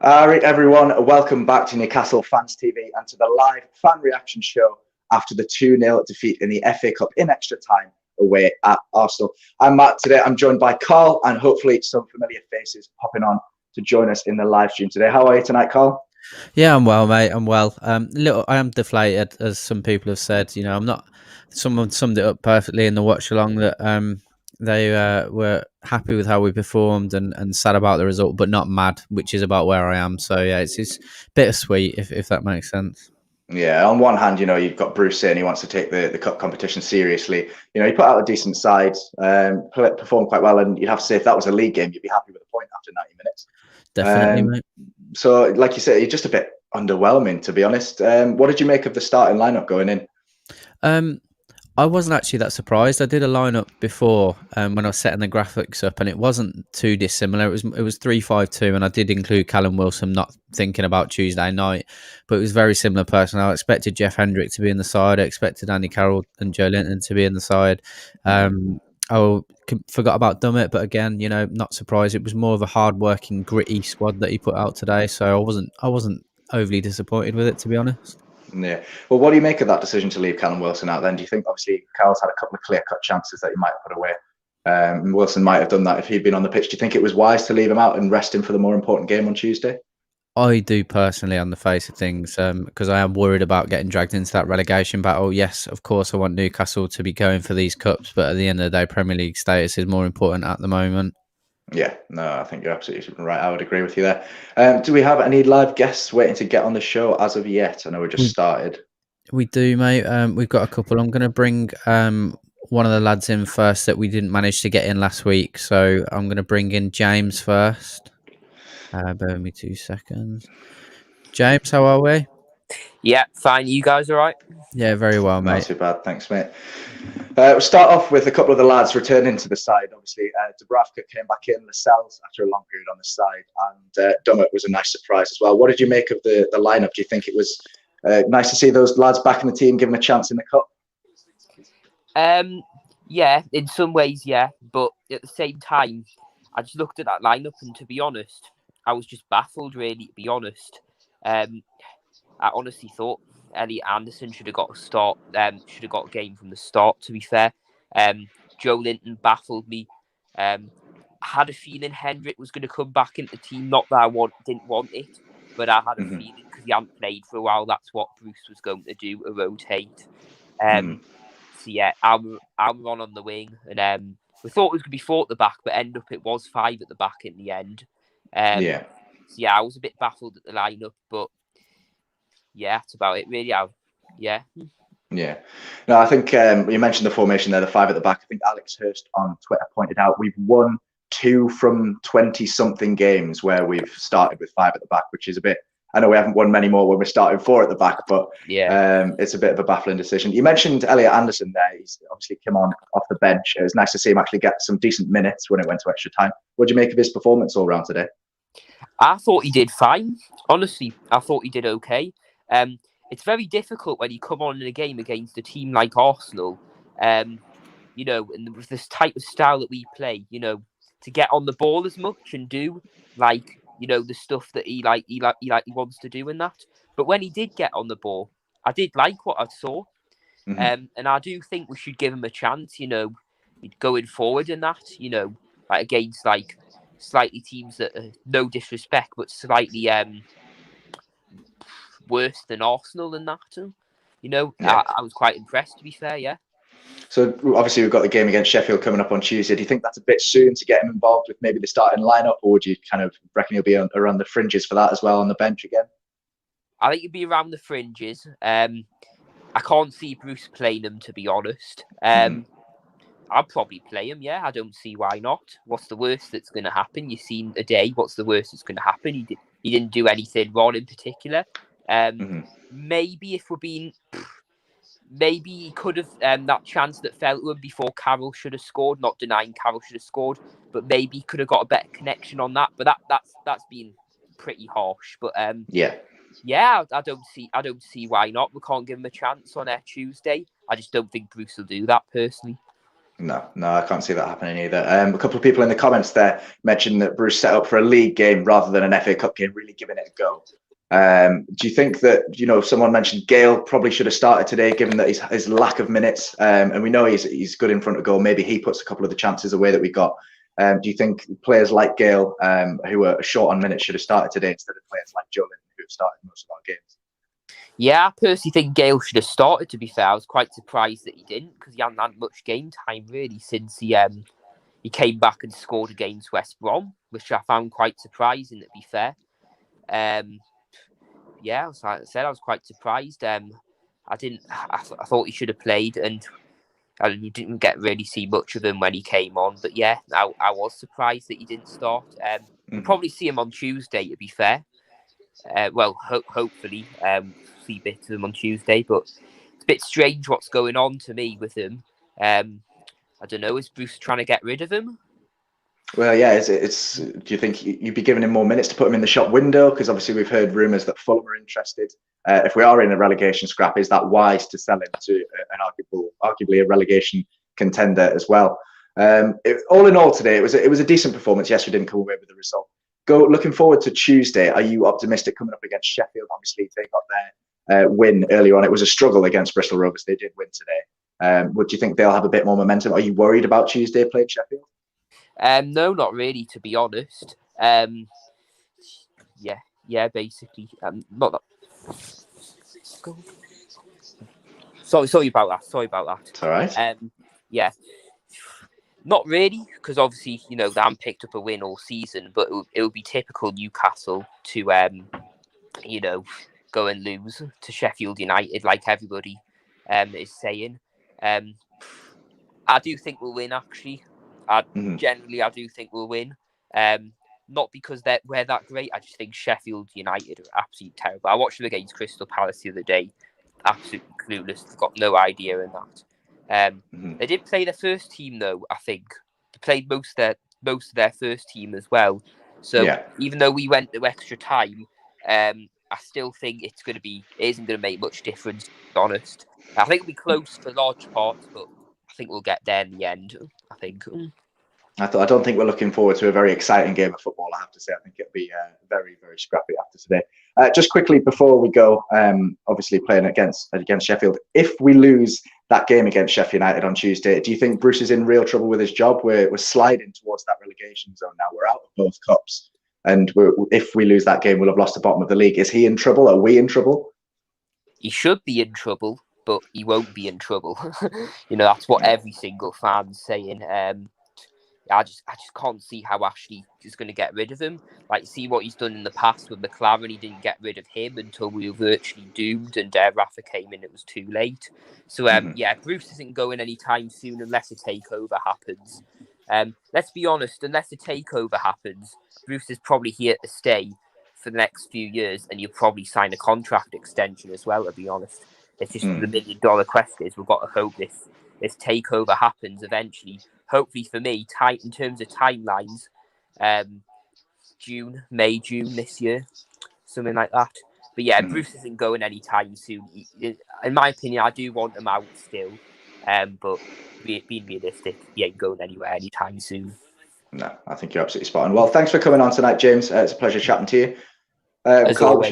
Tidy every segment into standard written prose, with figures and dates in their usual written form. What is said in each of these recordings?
All right, everyone, welcome back to Newcastle Fans TV and to the live fan reaction show after the 2-0 defeat in the FA Cup in extra time away at Arsenal. I'm Matt. Today I'm joined by Carl and hopefully some familiar faces popping on to join us in the live stream today. How are you tonight, Carl? Yeah, I'm well, mate. I'm well. I am deflated, as some people have said. I'm not. Someone summed it up perfectly in the watch along that they were happy with how we performed and sad about the result, but not mad, which is about where I am. So yeah, it's bittersweet if that makes sense. Yeah, on one hand, you've got Bruce saying he wants to take the cup competition seriously. He put out a decent side, performed quite well, and you'd have to say if that was a league game, you'd be happy with a point after 90 minutes. Definitely, mate. So, like you said, you're just a bit underwhelming, to be honest. What did you make of the starting lineup going in? I wasn't actually that surprised. I did a lineup before when I was setting the graphics up, and it wasn't too dissimilar. It was 3-5-2, and I did include Callum Wilson, not thinking about Tuesday night, but it was very similar personnel. I expected Jeff Hendrick to be in the side. I expected Andy Caroll and Joe Linton to be in the side. I forgot about Dummett, but again, not surprised. It was more of a hard-working, gritty squad that he put out today, so I wasn't overly disappointed with it, to be honest. Yeah. Well, what do you make of that decision to leave Callum Wilson out then? Do you think, obviously, Carl's had a couple of clear-cut chances that he might have put away? Wilson might have done that if he'd been on the pitch. Do you think it was wise to leave him out and rest him for the more important game on Tuesday? I do personally, on the face of things, because I am worried about getting dragged into that relegation battle. Yes, of course, I want Newcastle to be going for these cups, but at the end of the day, Premier League status is more important at the moment. Yeah, no, I think you're absolutely right. I would agree with you there. Do we have any live guests waiting to get on the show as of yet? I know we just started. We do, mate. We've got a couple. I'm going to bring one of the lads in first that we didn't manage to get in last week. So I'm going to bring in James first. Bear with me 2 seconds. James, how are we? Yeah, fine. You guys all right? Yeah, very well, mate. Not too bad, thanks, mate. We'll start off with a couple of the lads returning to the side. Obviously, Dubravka came back in, Lascelles after a long period on the side, and Dummett was a nice surprise as well. What did you make of the lineup? Do you think it was nice to see those lads back in the team, given a chance in the cup? Yeah, in some ways, yeah. But at the same time, I just looked at that lineup, and to be honest, I was just baffled, really, to be honest. I honestly thought Elliot Anderson should have got a start, should have got a game from the start, to be fair. Joe Linton baffled me. I had a feeling Hendrick was going to come back into the team. Not that I didn't want it, but I had a feeling because he hadn't played for a while, that's what Bruce was going to do, a rotate. So yeah, Almiron on the wing. And we thought it was going to be 4 at the back, but end up it was 5 at the back in the end. So yeah, I was a bit baffled at the lineup, but yeah, that's about it, really. Yeah. No, I think you mentioned the formation there, the 5 at the back. I think Alex Hurst on Twitter pointed out we've won 2 from 20-something games where we've started with 5 at the back, which is a bit. I know we haven't won many more when we're starting 4 at the back, but it's a bit of a baffling decision. You mentioned Elliot Anderson there. He's obviously come on off the bench. It was nice to see him actually get some decent minutes when it went to extra time. What do you make of his performance all round today? I thought he did fine. Honestly, I thought he did okay. It's very difficult when you come on in a game against a team like Arsenal, and with this type of style that we play, to get on the ball as much and do the stuff that he wants to do in that. But when he did get on the ball, I did like what I saw, and I do think we should give him a chance. Going forward in that, against slightly teams that are, no disrespect, but slightly worse than Arsenal in that. I was quite impressed, to be fair. Yeah. So obviously we've got the game against Sheffield coming up on Tuesday. Do you think that's a bit soon to get him involved with maybe the starting lineup, or would you kind of reckon he'll be around the fringes for that as well on the bench again? I think he'll be around the fringes. I can't see Bruce playing him, to be honest. I'll probably play him, yeah. I don't see why not. What's the worst that's going to happen? You've seen a day. What's the worst that's going to happen? He didn't do anything wrong in particular. Maybe if we're being... Maybe he could have that chance that fell to him before Caroll should have scored. Not denying Caroll should have scored, but maybe he could have got a better connection on that. But that's been pretty harsh. But I don't see why not. We can't give him a chance on Tuesday. I just don't think Bruce will do that personally. No, I can't see that happening either. A couple of people in the comments there mentioned that Bruce set up for a league game rather than an FA Cup game, really giving it a go. Do you think that, someone mentioned Gale probably should have started today, given that his lack of minutes, and we know he's good in front of goal. Maybe he puts a couple of the chances away that we got. Do you think players like Gale, who are short on minutes, should have started today instead of players like Joe Linton, who have started most of our games? Yeah, I personally think Gale should have started, to be fair. I was quite surprised that he didn't, because he hadn't had much game time, really, since he came back and scored against West Brom, which I found quite surprising, to be fair. Yeah, as I said, I was quite surprised. I thought he should have played, and you didn't really see much of him when he came on. But yeah, I was surprised that he didn't start. We'll probably see him on Tuesday, to be fair. Hopefully, see bits of him on Tuesday. But it's a bit strange what's going on to me with him. I don't know. Is Bruce trying to get rid of him? Well, yeah. Do you think you'd be giving him more minutes to put him in the shop window? Because obviously we've heard rumours that Fulham are interested. If we are in a relegation scrap, is that wise to sell him to an arguably a relegation contender as well? All in all, today it was a decent performance. Yes, we didn't come away with the result. Looking forward to Tuesday. Are you optimistic coming up against Sheffield? Obviously, they got their win earlier on. It was a struggle against Bristol Rovers. They did win today. Would you think they'll have a bit more momentum? Are you worried about Tuesday playing Sheffield? No, not really, to be honest. Yeah, basically. Not that. Sorry about that. It's all right. Yeah. Not really, because obviously, they haven't picked up a win all season, but it would be typical Newcastle to, go and lose to Sheffield United, like everybody is saying. I do think we'll win, actually. Generally, I do think we'll win. Not because we're that great. I just think Sheffield United are absolutely terrible. I watched them against Crystal Palace the other day. Absolutely clueless. They've got no idea in that. They did play their first team, though. I think they played most of their first team as well. So even though we went to extra time, I still think it isn't going to make much difference. To be honest, I think it'll be close for large parts, but I think we'll get there in the end. I think. I don't think we're looking forward to a very exciting game of football, I have to say. I think it'll be very, very scrappy after today. Just quickly before we go, obviously playing against Sheffield, if we lose that game against Sheffield United on Tuesday, do you think Bruce is in real trouble with his job? We're sliding towards that relegation zone now. We're out of both cups. And if we lose that game, we'll have lost the bottom of the league. Is he in trouble? Are we in trouble? He should be in trouble, but he won't be in trouble. That's what every single fan's saying. I just can't see how Ashley is going to get rid of him. Like, see what he's done in the past with McLaren. He didn't get rid of him until we were virtually doomed, and Rafa came in. It was too late. So, Bruce isn't going anytime soon unless a takeover happens. Let's be honest, unless a takeover happens, Bruce is probably here to stay for the next few years, and you'll probably sign a contract extension as well, to be honest. It's just the $1 million question is we've got to hope this takeover happens eventually. Hopefully for me, tight in terms of timelines, May, June this year, something like that. But yeah, Bruce isn't going anytime soon. In my opinion, I do want him out still, but being realistic, he ain't going anywhere anytime soon. No, I think you're absolutely spot on. Well, thanks for coming on tonight, James. It's a pleasure chatting to you. Carl,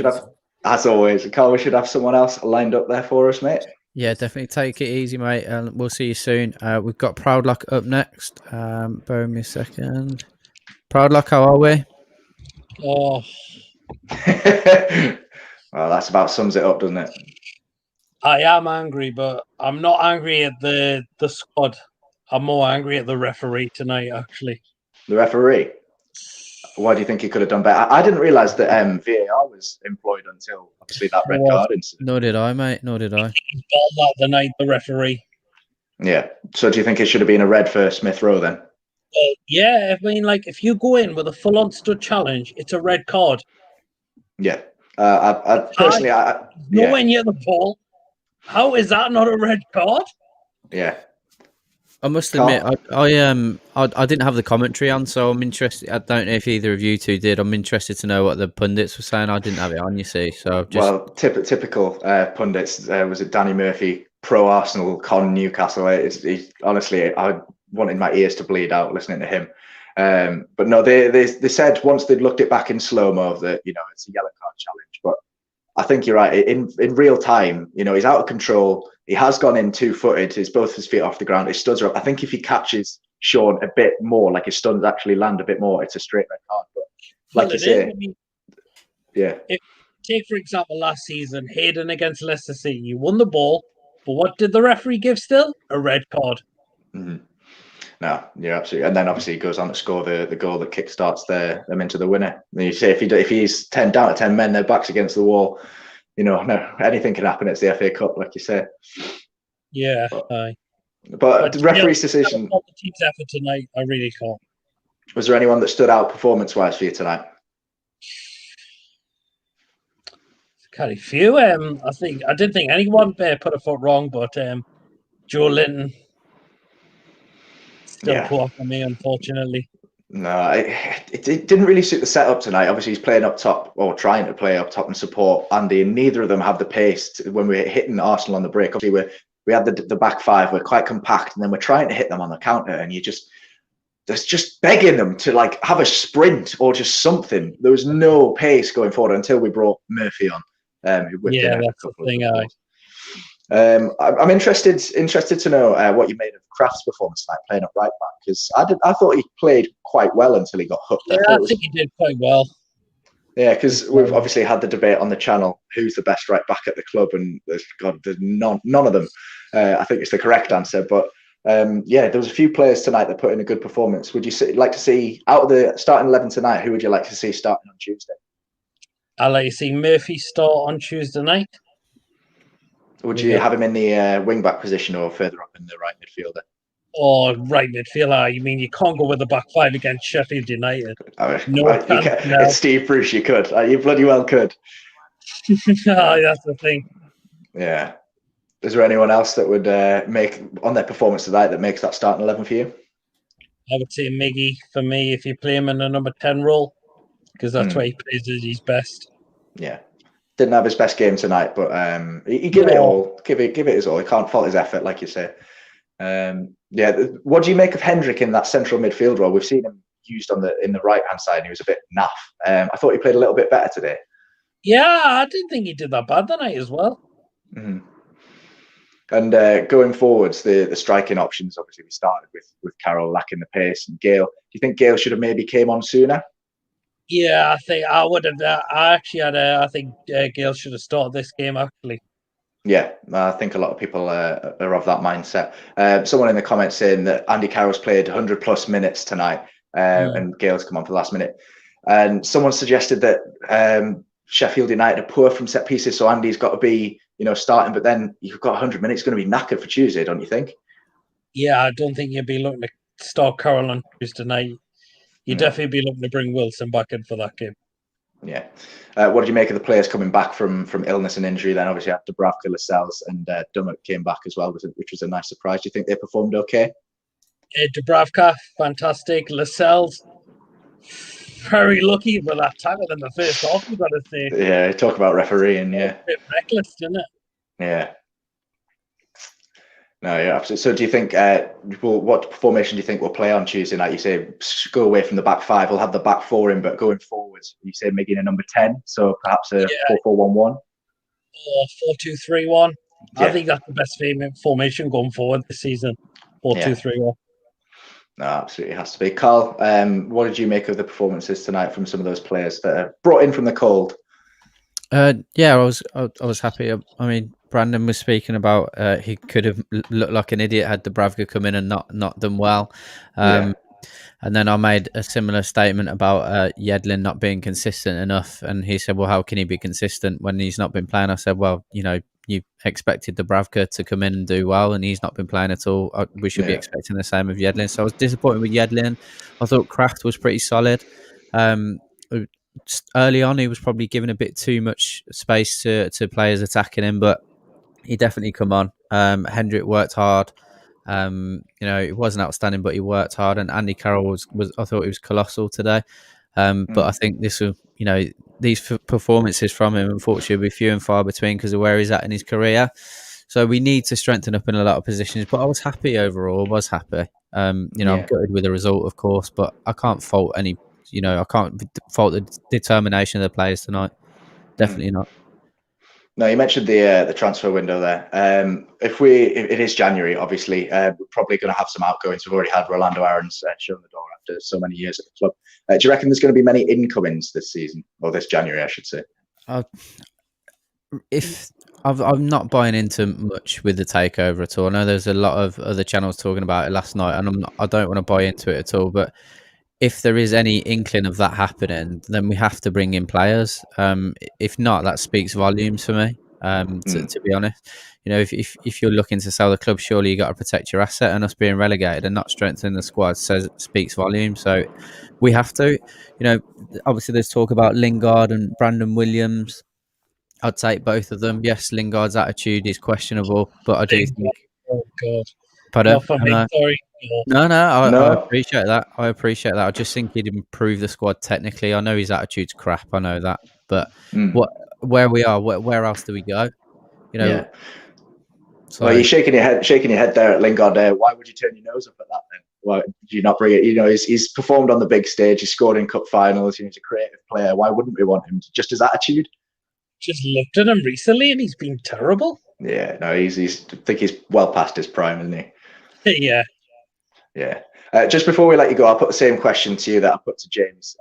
as always, we should have someone else lined up there for us, mate. Yeah, definitely take it easy, mate. And we'll see you soon. We've got Proudlock up next. Bear with me a second. Proudlock, how are we? Oh. Well, that's about sums it up, doesn't it? I am angry, but I'm not angry at the squad. I'm more angry at the referee tonight, actually. The referee? Why do you think he could have done better? I didn't realise that VAR was employed until, obviously, that red card incident. Nor did I, mate. Nor did I. That the night, the referee. Yeah. So do you think it should have been a red for Smith Rowe then? Yeah, I mean, like, if you go in with a full-on stud challenge, it's a red card. Yeah. I personally... Nowhere near the ball. How is that not a red card? Yeah. I must admit, I didn't have the commentary on, so I'm interested. I don't know if either of you two did. I'm interested to know what the pundits were saying. I didn't have it on, you see. So typical pundits. Was it Danny Murphy pro Arsenal, con Newcastle. Honestly, I wanted my ears to bleed out listening to him. But no, they said once they'd looked it back in slow mo that it's a yellow card challenge. But I think you're right. In real time, he's out of control. He has gone in 2-footed. He's both his feet off the ground. His studs are up. I think if he catches Sean a bit more, like his studs actually land a bit more, it's a straight red card. But like you say, yeah. Take, for example, last season, Hayden against Leicester City. You won the ball, but what did the referee give still? A red card. Mm-hmm. No, yeah, absolutely. And then obviously he goes on to score the goal that kickstarts them into the winner. And you say if he's 10 down to 10 men, their backs against the wall, no, anything can happen. It's the FA Cup, like you say. Yeah, but the referee's decision. The team's effort tonight, I really can't. Was there anyone that stood out performance-wise for you tonight? Quite a few. I didn't think anyone put a foot wrong, but Joe Linton still poor for me, unfortunately. No, it didn't really suit the setup tonight. Obviously, he's playing up top or trying to play up top and support Andy, and neither of them have the pace when we're hitting Arsenal on the break. Obviously, we had the back five. We're quite compact, and then we're trying to hit them on the counter, and there's just begging them to like have a sprint or just something. There was no pace going forward until we brought Murphy on. Who whipped in a couple of I'm interested to know what you made of Kraft's performance tonight, playing up right back, because I thought he played quite well until he got hooked. Yeah, I think he did quite well. Yeah, because we've obviously had the debate on the channel who's the best right back at the club, and there's none of them. I think it's the correct answer, but there was a few players tonight that put in a good performance. Would you like to see out of the starting 11 tonight? Who would you like to see starting on Tuesday? I'd like to see Murphy start on Tuesday night. Would you have him in the wing-back position or further up in the right midfielder? Or right midfielder? You mean you can't go with the back five against Sheffield United? It's Steve Bruce. You could. You bloody well could. That's the thing. Yeah. Is there anyone else that would make on their performance tonight that makes that starting 11 for you? I would say Miggy for me if you play him in the number 10 role, because that's where he plays at his best. Yeah. Didn't have his best game tonight, but he give it all. Give it his all. He can't fault his effort, like you say. What do you make of Hendrick in that central midfield role? We've seen him used in the right hand side, and he was a bit naff. I thought he played a little bit better today. Yeah, I didn't think he did that bad tonight as well. Mm-hmm. And going forwards, the striking options. Obviously, we started with Caroll lacking the pace, and Gale. Do you think Gale should have maybe came on sooner? Yeah, I think I would have. I think Gale should have started this game, actually. Yeah, I think a lot of people are of that mindset. Someone in the comments saying that Andy Carroll's played 100+ minutes tonight, and Gale's come on for the last minute. And someone suggested that Sheffield United are poor from set pieces, so Andy's got to be starting. But then you've got 100 minutes, going to be knackered for Tuesday, don't you think? Yeah, I don't think you'd be looking to start Caroll on Tuesday night. You'd definitely be looking to bring Wilson back in for that game. Yeah. What did you make of the players coming back from illness and injury? Then obviously after Dubravka, Lascelles and Dummett came back as well, which was a nice surprise. Do you think they performed okay? Dubravka, fantastic. Lascelles, very lucky with that tackle in the first half, you've got to say. Yeah, talk about refereeing, yeah. A bit reckless, isn't it? Yeah. No, yeah, absolutely. So do you think, what formation do you think we'll play on Tuesday night? You say go away from the back five. We'll have the back four in, but going forwards, you say making a number 10, so perhaps a 4-4-1-1? Or 4-2-3-1. Yeah. I think that's the best formation going forward this season. 4-2-3-1. No, absolutely has to be. Carl, what did you make of the performances tonight from some of those players that are brought in from the cold? I was happy. I mean, Brandon was speaking about he could have looked like an idiot had Dubravka come in and not done well. And then I made a similar statement about Yedlin not being consistent enough, and he said, "Well, how can he be consistent when he's not been playing?" I said, "Well, you expected Dubravka to come in and do well, and he's not been playing at all. We should be expecting the same of Yedlin." So I was disappointed with Yedlin. I thought Kraft was pretty solid. Early on, he was probably given a bit too much space to players attacking him, but he definitely come on. Hendrick worked hard. It wasn't outstanding, but he worked hard. And Andy Carroll was I thought he was colossal today. But I think this will, these performances from him, unfortunately, will be few and far between because of where he's at in his career. So we need to strengthen up in a lot of positions. But I was happy overall. I was happy. I'm gutted with the result, of course, but I can't fault any. I can't fault the determination of the players tonight. Definitely not. No, you mentioned the transfer window there. If it is January, obviously, we're probably going to have some outgoings. We've already had Rolando Aarons shown the door after so many years at the club. Do you reckon there's going to be many incomings this season, or this January, I should say? I'm not buying into much with the takeover at all. I know there's a lot of other channels talking about it last night, and I don't want to buy into it at all. But if there is any inkling of that happening, then we have to bring in players. If not, that speaks volumes for me. To be honest, if you're looking to sell the club, surely you got to protect your asset, and us being relegated and not strengthening the squad speaks volumes. So we have to. Obviously there's talk about Lingard and Brandon Williams. I'd take both of them. Yes, Lingard's attitude is questionable, but I do think. Oh God! Pardon? Not for me, sorry. No, I appreciate that. I just think he'd improve the squad technically. I know his attitude's crap. I know that, but where we are, where else do we go? Yeah. Well, you're shaking your head there at Lingard. Why would you turn your nose up at that then? Why did you not bring it? He's performed on the big stage. He scored in cup finals. He's a creative player. Why wouldn't we want him? Just his attitude. Just looked at him recently, and he's been terrible. Yeah, no, I think he's well past his prime, isn't he? Yeah. Yeah. Just before we let you go, I'll put the same question to you that I put to James.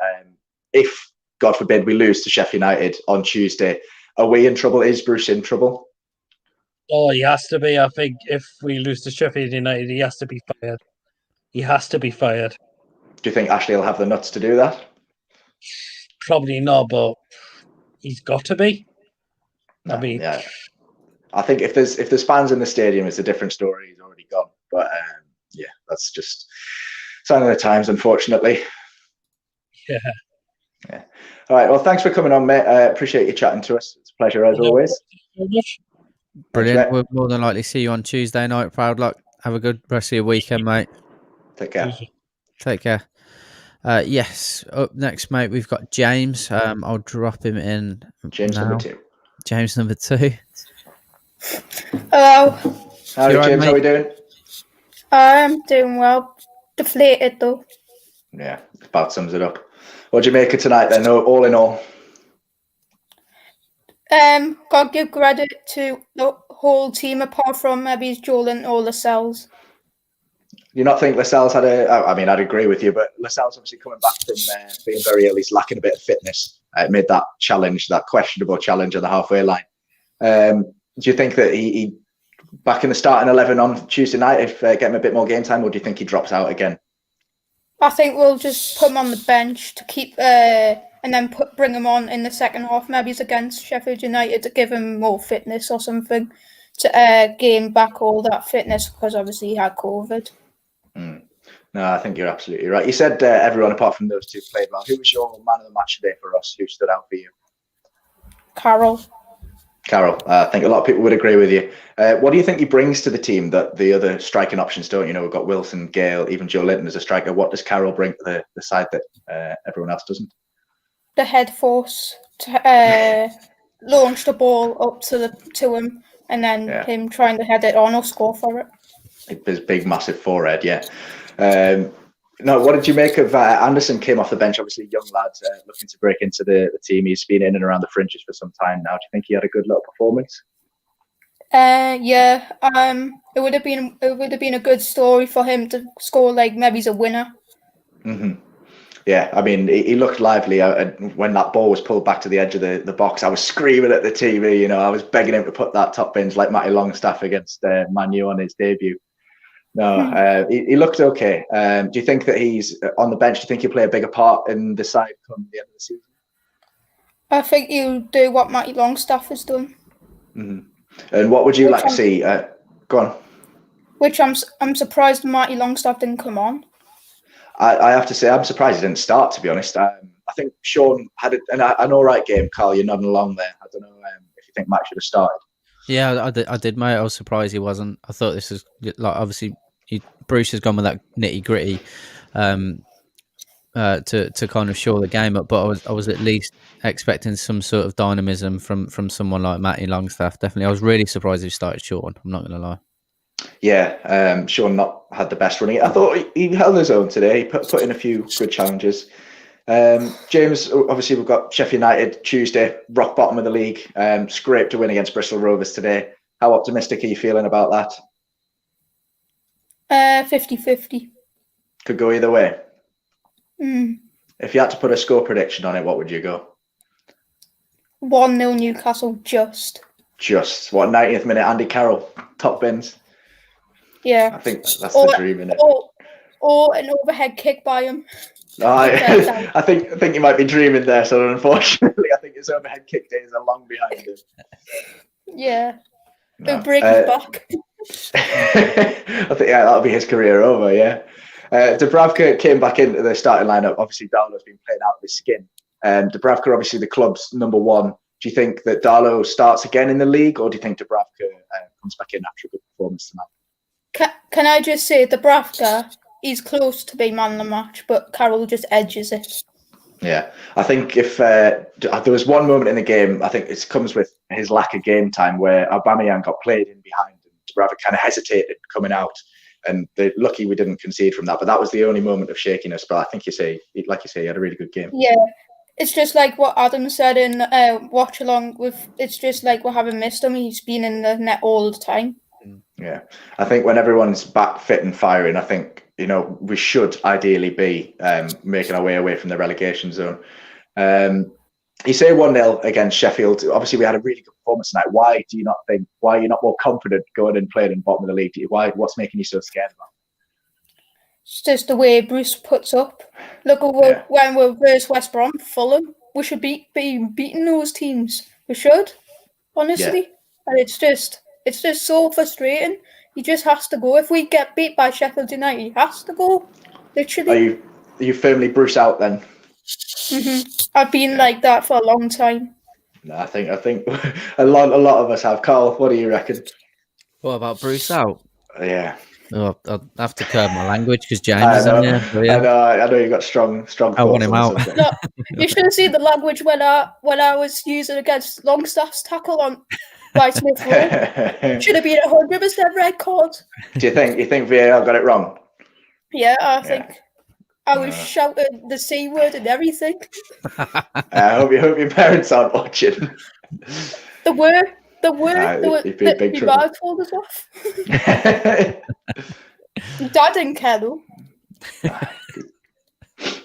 If, God forbid, we lose to Sheffield United on Tuesday, are we in trouble? Is Bruce in trouble? Oh, he has to be. I think if we lose to Sheffield United, he has to be fired. He has to be fired. Do you think Ashley will have the nuts to do that? Probably not, but he's got to be. No, yeah. I think if there's fans in the stadium, it's a different story. He's already gone. But yeah, that's just sign of the times, unfortunately. Yeah. All right. Well, thanks for coming on, mate. I appreciate you chatting to us. It's a pleasure as always. Brilliant. Thanks, we'll more than likely see you on Tuesday night. Proud luck. Have a good rest of your weekend, mate. Take care. Take care. Yes. Up next, mate, we've got James. I'll drop him in. James now. number 2. James number 2. Hello. Howdy, right, James. mate? How are we doing? I'm doing well. Deflated though. Yeah, about sums it up. What do you make of tonight then? All in all. Got to give credit to the whole team apart from maybe Joel and all the cells. Do you not think Lascelles had I'd agree with you, but Lascelles obviously coming back from being very ill, he's lacking a bit of fitness. Made that challenge, that questionable challenge at the halfway line. Do you think that he back in the starting 11 on Tuesday night, if get him a bit more game time, or do you think he drops out again? I think we'll just put him on the bench to keep, and then bring him on in the second half. Maybe it's against Sheffield United to give him more fitness or something to gain back all that fitness because obviously he had COVID. No, I think you're absolutely right. You said everyone apart from those two played well. Who was your man of the match today for us? Who stood out for you? Caroll. I think a lot of people would agree with you. What do you think he brings to the team that the other striking options don't? We've got Wilson, Gale, even Joe Linton as a striker. What does Caroll bring to the side that everyone else doesn't? The head force to launch the ball up to him and then him trying to head it on or score for it. His big, massive forehead, yeah. No, what did you make of Anderson? Came off the bench, obviously young lad looking to break into the team. He's been in and around the fringes for some time now. Do you think he had a good little performance? Yeah. It would have been a good story for him to score maybe he's a winner. Mm-hmm. Yeah, I mean, he looked lively. When that ball was pulled back to the edge of the box, I was screaming at the TV. I was begging him to put that top bins like Matty Longstaff against Man U on his debut. No, he looked okay. Do you think that he's on the bench? Do you think he'll play a bigger part in the side come the end of the season? I think he'll do what Matty Longstaff has done. Mm-hmm. And what would you like to see? Go on. Which I'm surprised Matty Longstaff didn't come on. I have to say I'm surprised he didn't start. To be honest, I think Sean had an all right game. Carl, you're nodding along there. I don't know if you think Matt should have started. Yeah, I did, mate. I was surprised he wasn't. I thought this was obviously Bruce has gone with that nitty gritty to kind of shore the game up. But I was at least expecting some sort of dynamism from someone like Matty Longstaff. Definitely, I was really surprised he started Sean. I'm not going to lie. Yeah, Sean not had the best running. I thought he held his own today. He put in a few good challenges. James, obviously we've got Sheffield United Tuesday, rock bottom of the league. Scraped a win against Bristol Rovers today. How optimistic are you feeling about that? 50-50. Could go either way. Mm. If you had to put a score prediction on it, what would you go? 1-0 Newcastle, just. What, 90th minute, Andy Caroll, top bins? Yeah. I think that's the dream, innit? Or an overhead kick by him. I think you might be dreaming there, so unfortunately, I think his overhead kick days are long behind him. Yeah. He'll break his back. I think, that'll be his career over, yeah. Dubravka came back into the starting lineup. Obviously, Darlow's been playing out of his skin. Dubravka, obviously, the club's number one. Do you think that Darlow starts again in the league, or do you think Dubravka comes back in after a good performance tonight? Can I just say, Dubravka, he's close to being man of the match, but Caroll just edges it. Yeah, I think if there was one moment in the game, I think it comes with his lack of game time, where Aubameyang got played in behind and Dubravka kind of hesitated coming out. And they're lucky we didn't concede from that. But that was the only moment of shakiness. But I think like you say, he had a really good game. Yeah. It's just like what Adam said in watch along with. It's just like we haven't missed him. He's been in the net all the time. Yeah. I think when everyone's back fit and firing, I think, we should ideally be making our way away from the relegation zone. You say 1-0 against Sheffield. Obviously, we had a really good performance tonight. Why are you not more confident going and playing in the bottom of the league? What's making you so scared about it? It's just the way Bruce puts up. Look at when we're versus West Brom, Fulham. We should be beating those teams. We should, honestly. Yeah. And it's just so frustrating. He just has to go. If we get beat by Sheffield United, he has to go. Literally. Are you firmly Bruce out then? Mm-hmm. I've been like that for a long time. No, I think a lot of us have. Carl, what do you reckon? What about Bruce out? Yeah. Oh, I'll have to curb my language because James is on there. So yeah. I know you've got strong. I want him out. No, you should have seen the language when I was using against Longstaff's tackle on by Smith Rowe. Should have been 100% red card. Do you think VAR got it wrong? Yeah, I think. I was shouting the C word and everything. I hope your parents aren't watching. The word big Dad told us off. Dad didn't care though.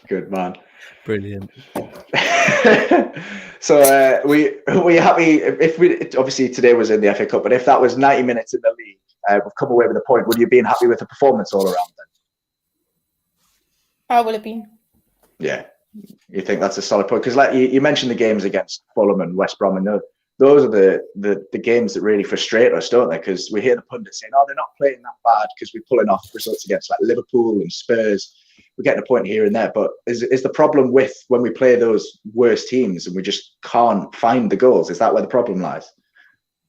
Good man. Brilliant. So we happy if we obviously today was in the FA Cup, but if that was 90 minutes in the league, we've come away with a point. Would you have been happy with the performance all around then? I would have been. Yeah, you think that's a solid point? Because like you mentioned the games against Fulham and West Brom, and those are the games that really frustrate us, don't they? Because we hear the pundits saying, they're not playing that bad because we're pulling off results against like Liverpool and Spurs. We're getting a point here and there. But is the problem with when we play those worst teams and we just can't find the goals? Is that where the problem lies?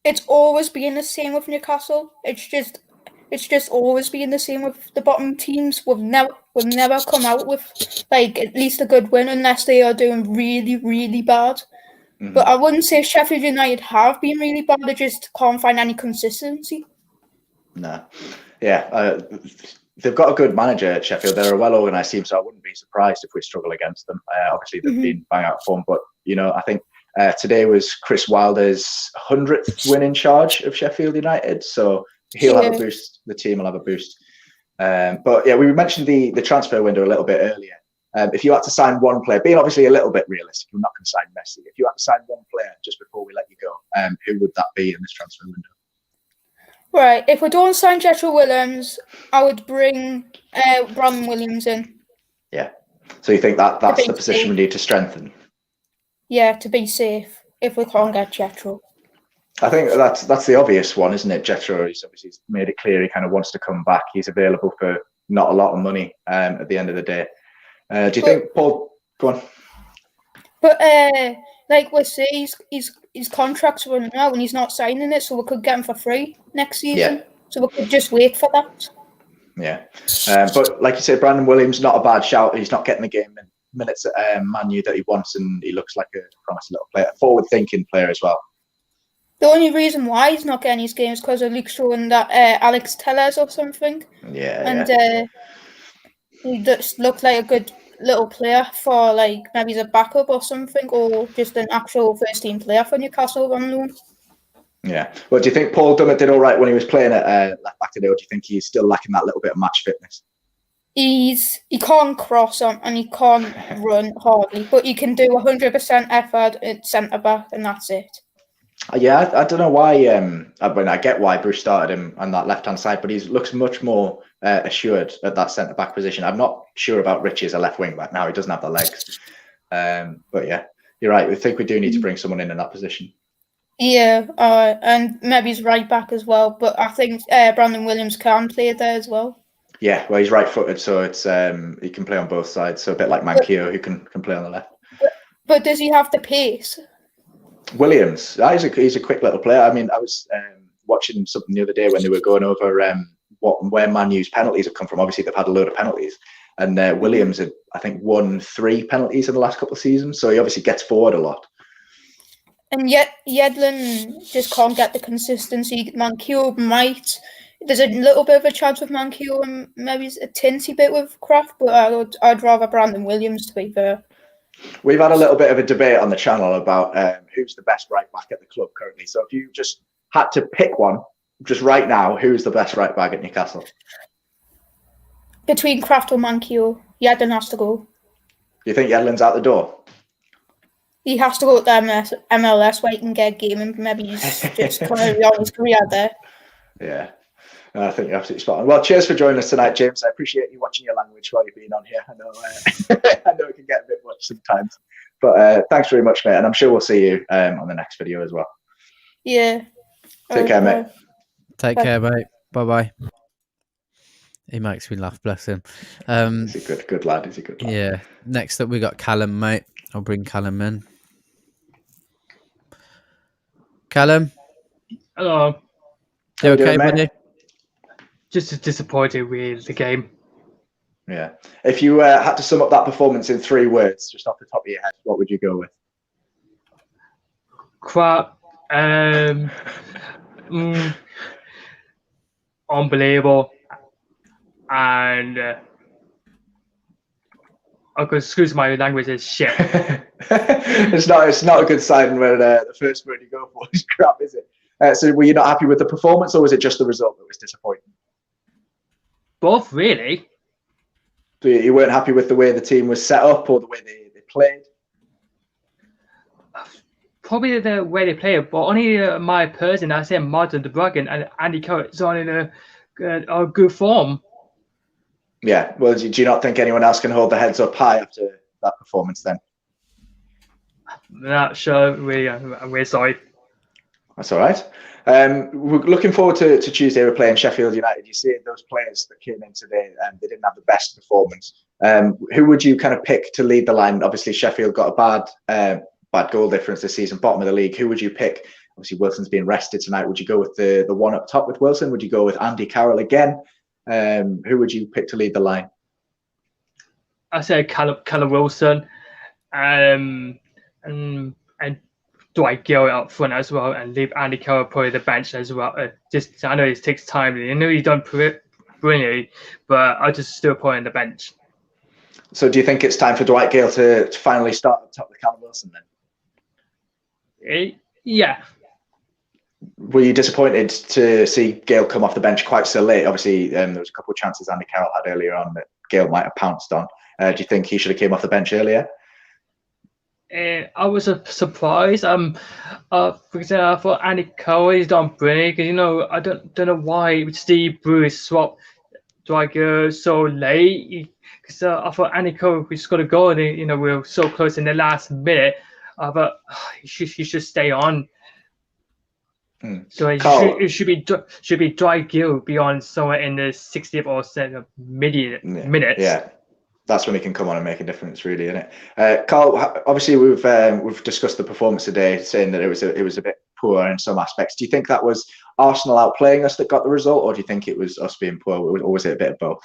It's always been the same with Newcastle. It's just always been the same with the bottom teams. We've never come out with like at least a good win unless they are doing really, really bad. Mm-hmm. But I wouldn't say Sheffield United have been really bad. They just can't find any consistency. No. Yeah. They've got a good manager at Sheffield. They're a well-organised team, so I wouldn't be surprised if we struggle against them. Obviously, they've been bang out of form, but, I think today was Chris Wilder's 100th win in charge of Sheffield United, so he'll have a boost. The team will have a boost. But, yeah, we mentioned the transfer window a little bit earlier. If you had to sign one player, being obviously a little bit realistic, we're not going to sign Messi. If you had to sign one player just before we let you go, who would that be in this transfer window? Right, if we don't sign Jethro Williams, I would bring Brandon Williams in. Yeah. So you think that's the position we need to strengthen? Yeah, to be safe, if we can't get Jethro. I think that's the obvious one, isn't it? Jethro, he's obviously made it clear he kind of wants to come back. He's available for not a lot of money at the end of the day. Do you think Paul? Go on. But like we say, his contract's running out and he's not signing it, so we could get him for free next season. Yeah. So we could just wait for that. Yeah, but like you say, Brandon Williams, not a bad shout. He's not getting the game minutes at Man U that he wants, and he looks like a promising little player, forward-thinking player as well. The only reason why he's not getting his games because of Luke Shaw and that Alex Tellez or something. Yeah, he just looked like a good little player for like maybe he's a backup or something, or just an actual first team player for Newcastle on loan. Yeah. Well, do you think Paul Dummett did all right when he was playing at left back today, or do you think he's still lacking that little bit of match fitness? He can't cross on and he can't run hardly, but he can do 100% effort at centre back, and that's it. Yeah, I don't know why. I get why Bruce started him on that left-hand side, but he looks much more assured at that centre-back position. I'm not sure about Richie as a left wing back now. He doesn't have the legs. But yeah, you're right. I think we do need to bring someone in that position. Yeah, and maybe he's right back as well. But I think Brandon Williams can play there as well. Yeah, well, he's right-footed, so it's he can play on both sides. So a bit like Mikel, who can play on the left. But does he have the pace? Williams, he's a quick little player. I mean, I was watching something the other day when they were going over where Man U's penalties have come from. Obviously, they've had a load of penalties, and Williams had, I think, won 3 penalties in the last couple of seasons. So he obviously gets forward a lot. And yet Yedlin just can't get the consistency. Mikel might. There's a little bit of a chance with Mikel and maybe a tinsy bit with Kraft, but I'd rather Brandon Williams, to be fair. We've had a little bit of a debate on the channel about who's the best right back at the club currently. So if you just had to pick one, just right now, who's the best right back at Newcastle? Between Kraft or Mikel, Yedlin has to go. You think Yedlin's out the door? He has to go to the MLS where he can get a game and maybe he's just carry on his career there. Yeah. I think you're absolutely spot on. Well, cheers for joining us tonight, James. I appreciate you watching your language while you've been on here. I know it can get a bit much sometimes. But thanks very much, mate. And I'm sure we'll see you on the next video as well. Yeah. Take care, mate. Take care, mate. Bye-bye. He makes me laugh, bless him. He's a good lad. He's a good lad. Yeah. Next up, we got Callum, mate. I'll bring Callum in. Callum? Hello. You okay, buddy? Just disappointed with the game. Yeah. If you had to sum up that performance in 3 words, just off the top of your head, what would you go with? Crap. Unbelievable. And excuse my language, is shit. It's not a good sign when the first word you go for is crap, is it? So were you not happy with the performance, or was it just the result that was disappointing? Both, really. So you weren't happy with the way the team was set up or the way they played? Probably the way they play it, but only my person, I say Martin de Bruggen and Andy Carroll is on in a good form. Yeah. Well, do you not think anyone else can hold their heads up high after that performance then? Not sure. We're sorry. That's all right. We're looking forward to Tuesday. We're playing Sheffield United. You see those players that came in today, and they didn't have the best performance. Who would you kind of pick to lead the line? Obviously, Sheffield got a bad goal difference this season, bottom of the league. Who would you pick? Obviously, Wilson's being rested tonight. Would you go with the one up top with Wilson? Would you go with Andy Carroll again? Who would you pick to lead the line? I say Callum Wilson, and Dwight Gill up front as well, and leave Andy Carroll probably the bench as well. I know it takes time. I know he's done brilliantly, but I just still put him on the bench. So, do you think it's time for Dwight Gill to finally start at the top with Callum Wilson then? Yeah. Were you disappointed to see Gale come off the bench quite so late? Obviously, there was a couple of chances Andy Carroll had earlier on that Gale might have pounced on. Do you think he should have came off the bench earlier? I was surprised. For example, I thought Andy Carroll is done brilliant because I don't know why Steve Bruce swapped Dwight Gill so late. Because I thought Andy Carroll was going to go, and we were so close in the last minute. But he should stay on. So it should be Dwight Gill beyond somewhere in the 60th or 70th minutes. Yeah, that's when he can come on and make a difference, really, isn't it? Carl, obviously we've discussed the performance today, saying that it was a bit poor in some aspects. Do you think that was Arsenal outplaying us that got the result, or do you think it was us being poor, or was it a bit of both?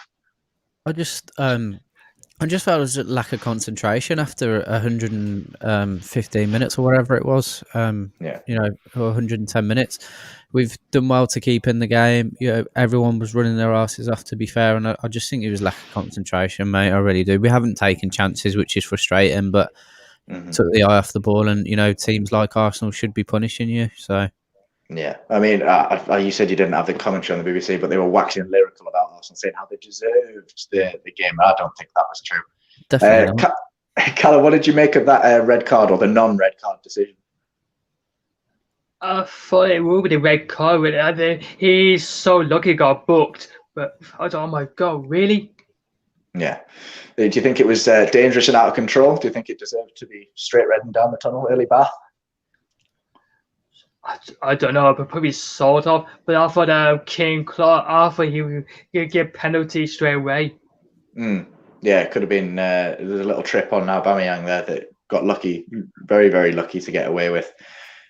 I just felt it was a lack of concentration after 115 minutes or whatever it was. Yeah. You know, or 110 minutes. We've done well to keep in the game. You know, everyone was running their asses off, to be fair, and I just think it was lack of concentration, mate. I really do. We haven't taken chances, which is frustrating, but took the eye off the ball, and you know, teams like Arsenal should be punishing you. So. Yeah, I mean, you said you didn't have the commentary on the BBC, but they were waxing lyrical about Arsenal, saying how they deserved the game. I don't think that was true. Definitely not. Callum, what did you make of that red card or the non-red card decision? I thought it would be the red card. He's so lucky he got booked. But I thought, oh my God, really? Yeah. Do you think it was dangerous and out of control? Do you think it deserved to be straight red and down the tunnel, early Bath? I don't know, but probably sort of. But I thought King Clark, I thought he would get penalty straight away. Yeah, it could have been. There's a little trip on Aubameyang there that got lucky, very, very lucky to get away with.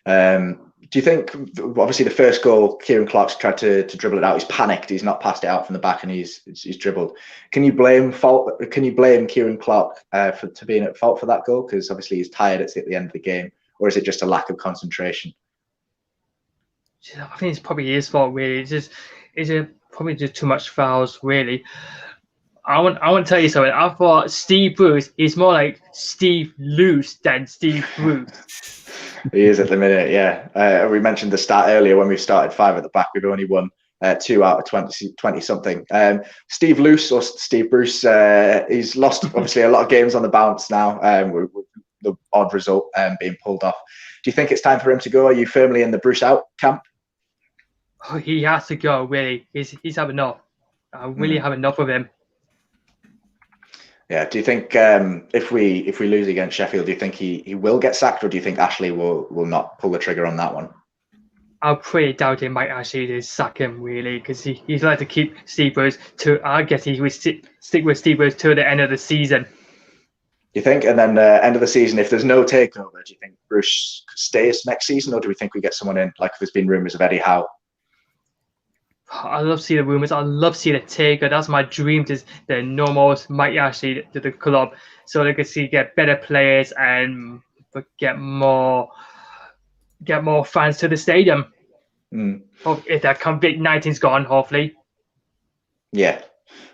Do you think, obviously, the first goal, Kieran Clark's tried to dribble it out. He's panicked. He's not passed it out from the back, and he's dribbled. Can you blame Kieran Clark for being at fault for that goal? Because obviously he's tired at the end of the game, or is it just a lack of concentration? I think it's probably his fault, really. It's probably just too much fouls, really. I want to tell you something. I thought Steve Bruce is more like Steve Loose than Steve Bruce. He is at the minute, yeah. We mentioned the stat earlier when we started 5 at the back. We've only won 2 out of 20 something. Steve Loose or Steve Bruce, he's lost obviously a lot of games on the bounce now. With the odd result being pulled off. Do you think it's time for him to go? Are you firmly in the Bruce out camp? Oh, he has to go, really. He's had enough. I really have enough of him. Yeah. Do you think if we lose against Sheffield, do you think he will get sacked, or do you think Ashley will not pull the trigger on that one? I pretty doubt it might actually sack him, really, because he'd like to keep Steve Bruce I guess he would stick with Steve Bruce till the end of the season. You think? And then end of the season, if there's no takeover, do you think Bruce stays next season, or do we think we get someone in? Like there's been rumours of Eddie Howe. I love to see the rumours. I love to see the takeover. That's my dream. Is the normals might actually to the club, so they can get better players and get more fans to the stadium. If that COVID-19's gone, hopefully. Yeah.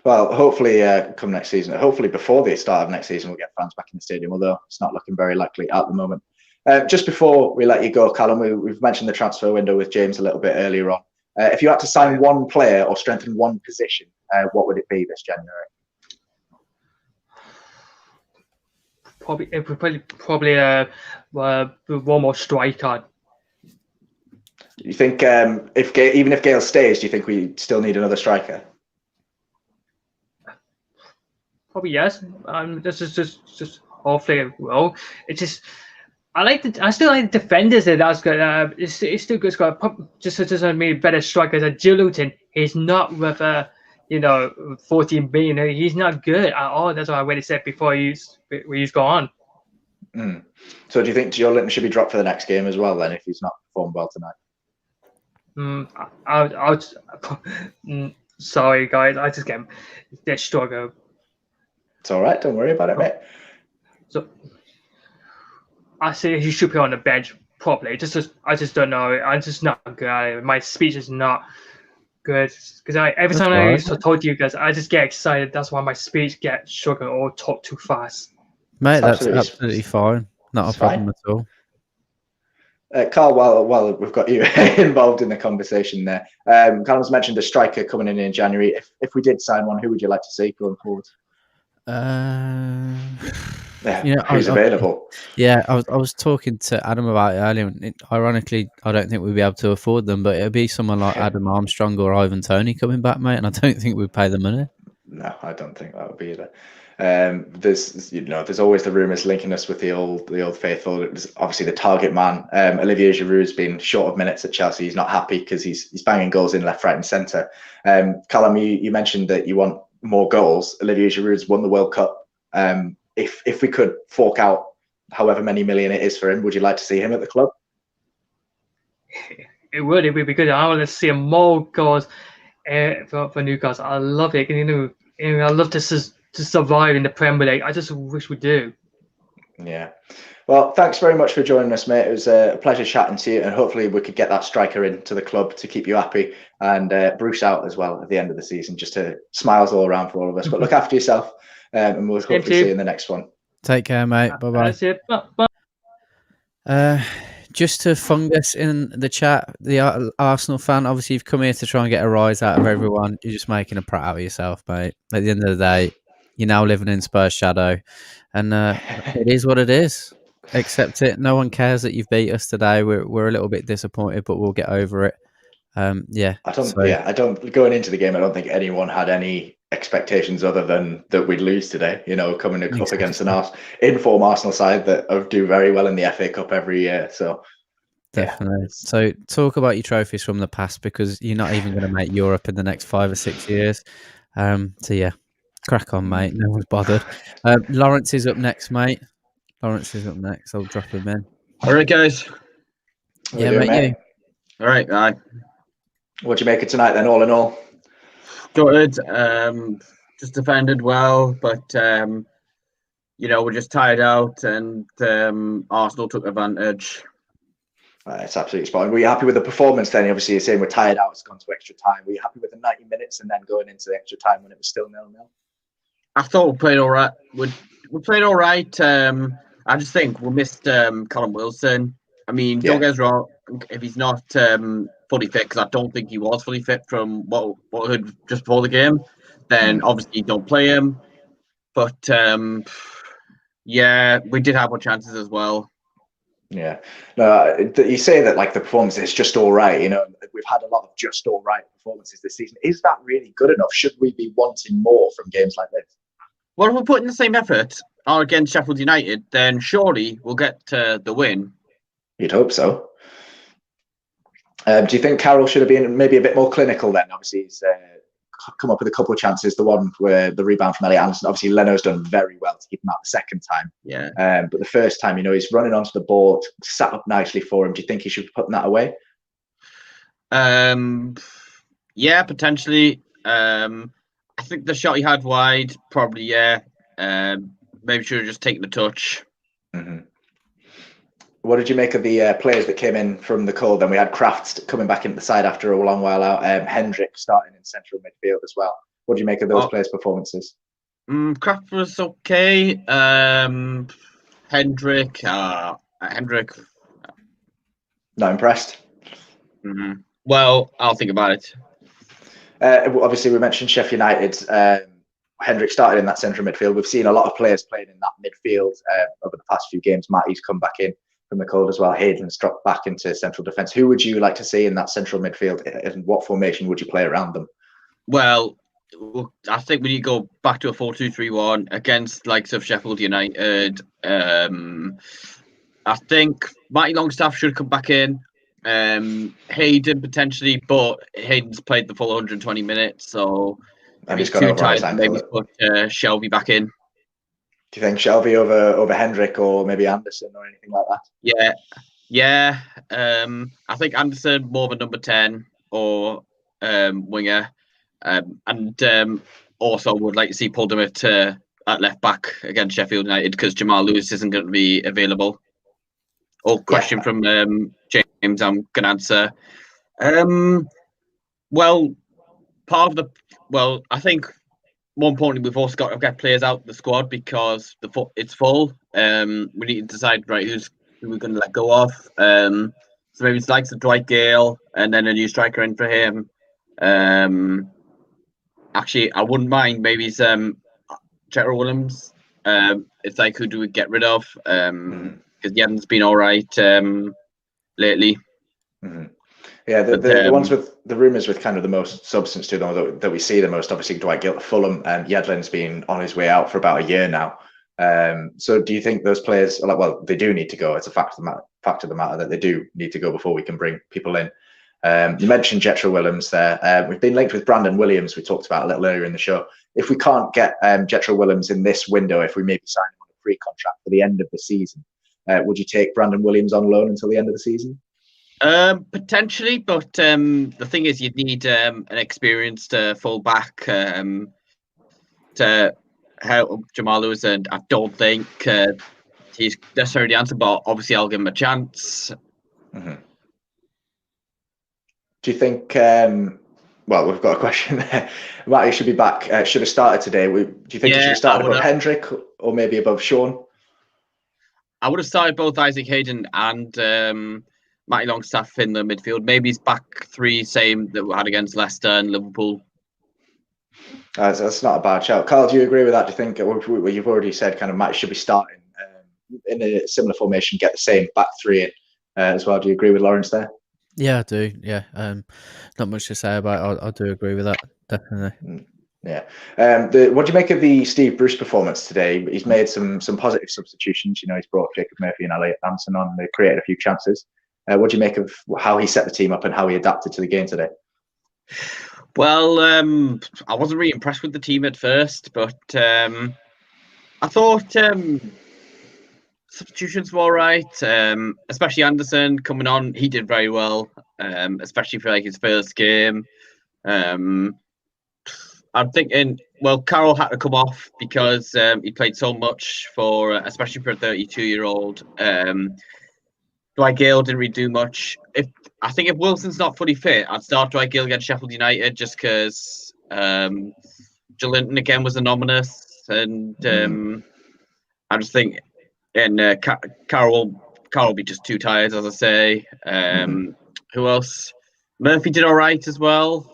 Well, hopefully come next season. Hopefully before the start of next season, we'll get fans back in the stadium, although it's not looking very likely at the moment. Just before we let you go, Callum, we've mentioned the transfer window with James a little bit earlier on. If you had to sign one player or strengthen one position, what would it be this January? Probably one more striker. You think even if Gale stays, do you think we still need another striker? Probably yes. This is just hopefully well. It's just I still like the defenders that's good. It's still good. Just doesn't mean better strikers. Jill Luton, he's not with 14 million. He's not good at all. That's what I already said before he's gone. So do you think Joe Linton should be dropped for the next game as well then if he's not performed well tonight? Sorry guys, I just get they struggle. It's all right. Don't worry about it, mate. So I say he should be on the bench properly. I just don't know. I'm just not good at it. My speech is not good because every time I told you guys, I just get excited. That's why my speech gets sugar or talk too fast. Mate, that's absolutely fine. Not a problem at all. Carl, while we've got you involved in the conversation there, Callum's mentioned a striker coming in January. If we did sign one, who would you like to see going forward? Who's available? I was talking to Adam about it earlier. Ironically, I don't think we'd be able to afford them, but it'd be someone like Adam Armstrong or Ivan Toney coming back, mate. And I don't think we'd pay the money. No, I don't think that would be either. There's always the rumours linking us with the old faithful. It was obviously the target man. Olivier Giroud's been short of minutes at Chelsea. He's not happy because he's banging goals in left, right, and centre. Callum, you mentioned that you want more goals. Olivier Giroud's won the World Cup. If we could fork out however many million it is for him, would you like to see him at the club? it would be good. I want to see more goals for Newcastle. I love it. I love to survive in the Premier League. I just wish we do. Yeah. Well, thanks very much for joining us, mate. It was a pleasure chatting to you, and hopefully we could get that striker into the club to keep you happy, and Bruce out as well at the end of the season, just to smiles all around for all of us. But look after yourself, and we'll hopefully see you in the next one. Take care, mate. Bye-bye. That's it. Bye. Just to Fungus in the chat, the Arsenal fan, obviously you've come here to try and get a rise out of everyone. You're just making a prat out of yourself, mate. At the end of the day, you're now living in Spurs shadow, and it is what it is. Accept it. No one cares that you've beat us today. We're a little bit disappointed, but we'll get over it. I don't going into the game, I don't think anyone had any expectations other than that we'd lose today. Coming up against an in-form Arsenal side that do very well in the FA Cup every year. So definitely. So talk about your trophies from the past, because you're not even going to make Europe in the next 5 or 6 years. Crack on, mate. No one's bothered. Lawrence is up next, mate. Lawrence is up next. I'll drop him in. All right, guys. Yeah, mate. All right, bye. What do you make of tonight then, all in all? Good. Just defended well, but we're just tired out, and Arsenal took advantage. It's absolutely spot on. Were you happy with the performance then? Obviously, you're saying we're tired out, it's gone to extra time. Were you happy with the 90 minutes and then going into the extra time when it was still 0-0? I thought we played all right. We played all right. I just think we missed Callum Wilson. I mean, don't get us wrong, if he's not fully fit, because I don't think he was fully fit from what I heard just before the game, then obviously don't play him. But we did have our chances as well. Yeah. No, you say that like the performance is just all right. We've had a lot of just all right performances this season. Is that really good enough? Should we be wanting more from games like this? Well, if we're putting the same effort against Sheffield United, then surely we'll get the win. You'd hope so. Do you think Caroll should have been maybe a bit more clinical then? Obviously, he's come up with a couple of chances. The one where the rebound from Elliot Anderson, obviously Leno's done very well to keep him out the second time. Yeah. But the first time, he's running onto the board, sat up nicely for him. Do you think he should be putting that away? Yeah, potentially. I think the shot he had wide, probably, yeah. Maybe should have just taken the touch. Mm-hmm. What did you make of the players that came in from the cold? Then we had Crafts coming back into the side after a long while out. Hendrick starting in central midfield as well. What do you make of those players' performances? Kraft was okay. Hendrick. Not impressed. Mm-hmm. Well, I'll think about it. Obviously, we mentioned Sheffield United. Hendrick started in that central midfield. We've seen a lot of players playing in that midfield over the past few games. Matty's come back in from the cold as well. Hayden's dropped back into central defence. Who would you like to see in that central midfield, and what formation would you play around them? Well, I think we need to go back to a 4-2-3-1 against likes of Sheffield United. I think Matty Longstaff should come back in. Hayden potentially, but Hayden's played the full 120 minutes, so and he's got over his ankle. Maybe put Shelby back in. Do you think Shelby over Hendrick or maybe Anderson or anything like that? Yeah. I think Anderson more of a number 10 or winger, and also would like to see Paul Dummett at left back against Sheffield United, because Jamal Lewis isn't going to be available. Question from James, I'm going to answer. I think more importantly, we've also got to get players out of the squad because it's full. We need to decide who we're going to let go of. So maybe it's like the Dwight Gale and then a new striker in for him. Actually, I wouldn't mind. Maybe it's Caroll Williams. It's like, who do we get rid of? Because Yemen's been all right lately. Mm-hmm. Yeah, the ones with the rumours with kind of the most substance to them that we see the most, obviously Dwight Gale at Fulham, and Yedlin's been on his way out for about a year now. So do you think those players they do need to go? It's a fact of the matter that they do need to go before we can bring people in. You mentioned Jetro Willems there. We've been linked with Brandon Williams, we talked about a little earlier in the show. If we can't get Jetro Willems in this window, if we maybe sign him on a free contract for the end of the season, would you take Brandon Williams on loan until the end of the season? Potentially, but the thing is, you'd need an experienced full-back to help Jamal Lewis, and I don't think he's necessarily the answer, but obviously I'll give him a chance. Mm-hmm. Do you think, well, we've got a question there. Matty should be back, should have started today. Do you think he should have started above Hendrick or maybe above Sean? I would have started both Isaac Hayden and Matty Longstaff in the midfield. Maybe he's back three, same that we had against Leicester and Liverpool. That's not a bad shout. Carl, do you agree with that? Do you think, well, you've already said kind of Matty should be starting in a similar formation, get the same back three in as well? Do you agree with Lawrence there? Yeah, I do. Yeah, not much to say about it. I do agree with that, definitely. Yeah. What do you make of the Steve Bruce performance today? He's made some positive substitutions. He's brought Jacob Murphy and Elliot Anderson on. They created a few chances. What do you make of how he set the team up and how he adapted to the game today? Well, I wasn't really impressed with the team at first, but I thought substitutions were all right, especially Anderson coming on. He did very well, especially for his first game. I'm thinking, well, Caroll had to come off because he played so much especially for a 32-year-old. Dwight Gale didn't really do much. I think if Wilson's not fully fit, I'd start Dwight Gale against Sheffield United just because Joelinton again was anonymous, and I just think. And Caroll will be just too tired, as I say. Who else? Murphy did all right as well.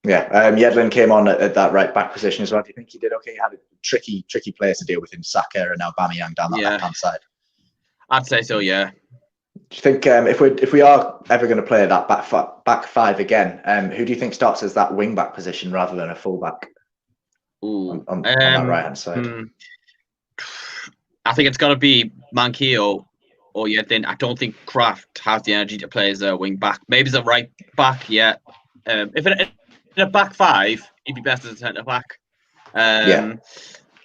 Yeah, Yedlin came on at that right back position as well. Do you think he did okay? He had a tricky players to deal with in Saka and now Aubameyang down that left-hand side. I'd say so, yeah. Do you think if we are ever going to play that back five again, who do you think starts as that wing back position rather than a full back on that right hand side? I think it's got to be Mankey or Yedlin. I don't think Kraft has the energy to play as a wing back. Maybe as a right back, yeah. If in a back five, he'd be best as a centre back. In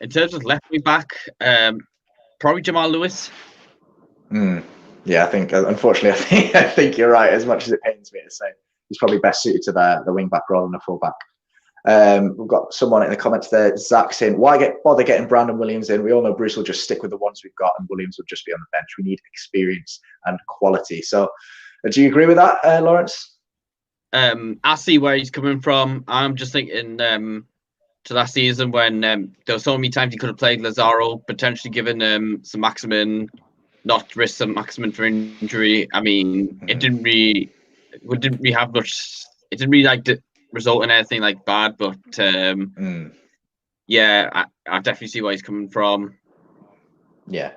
terms of left wing back, probably Jamal Lewis. Yeah, I think unfortunately, I think you're right. As much as it pains me to say, he's probably best suited to the wing back rather than a full back. We've got someone in the comments there, Zach, saying, why bother getting Brandon Williams in? We all know Bruce will just stick with the ones we've got and Williams will just be on the bench. We need experience and quality. So do you agree with that, Lawrence? I see where he's coming from. I'm just thinking to last season when there were so many times he could have played Lazaro, potentially given saint-maximin, not risk saint-maximin for injury. I mean, we didn't really have much. It didn't really result in anything bad, but yeah, I definitely see where he's coming from. Yeah,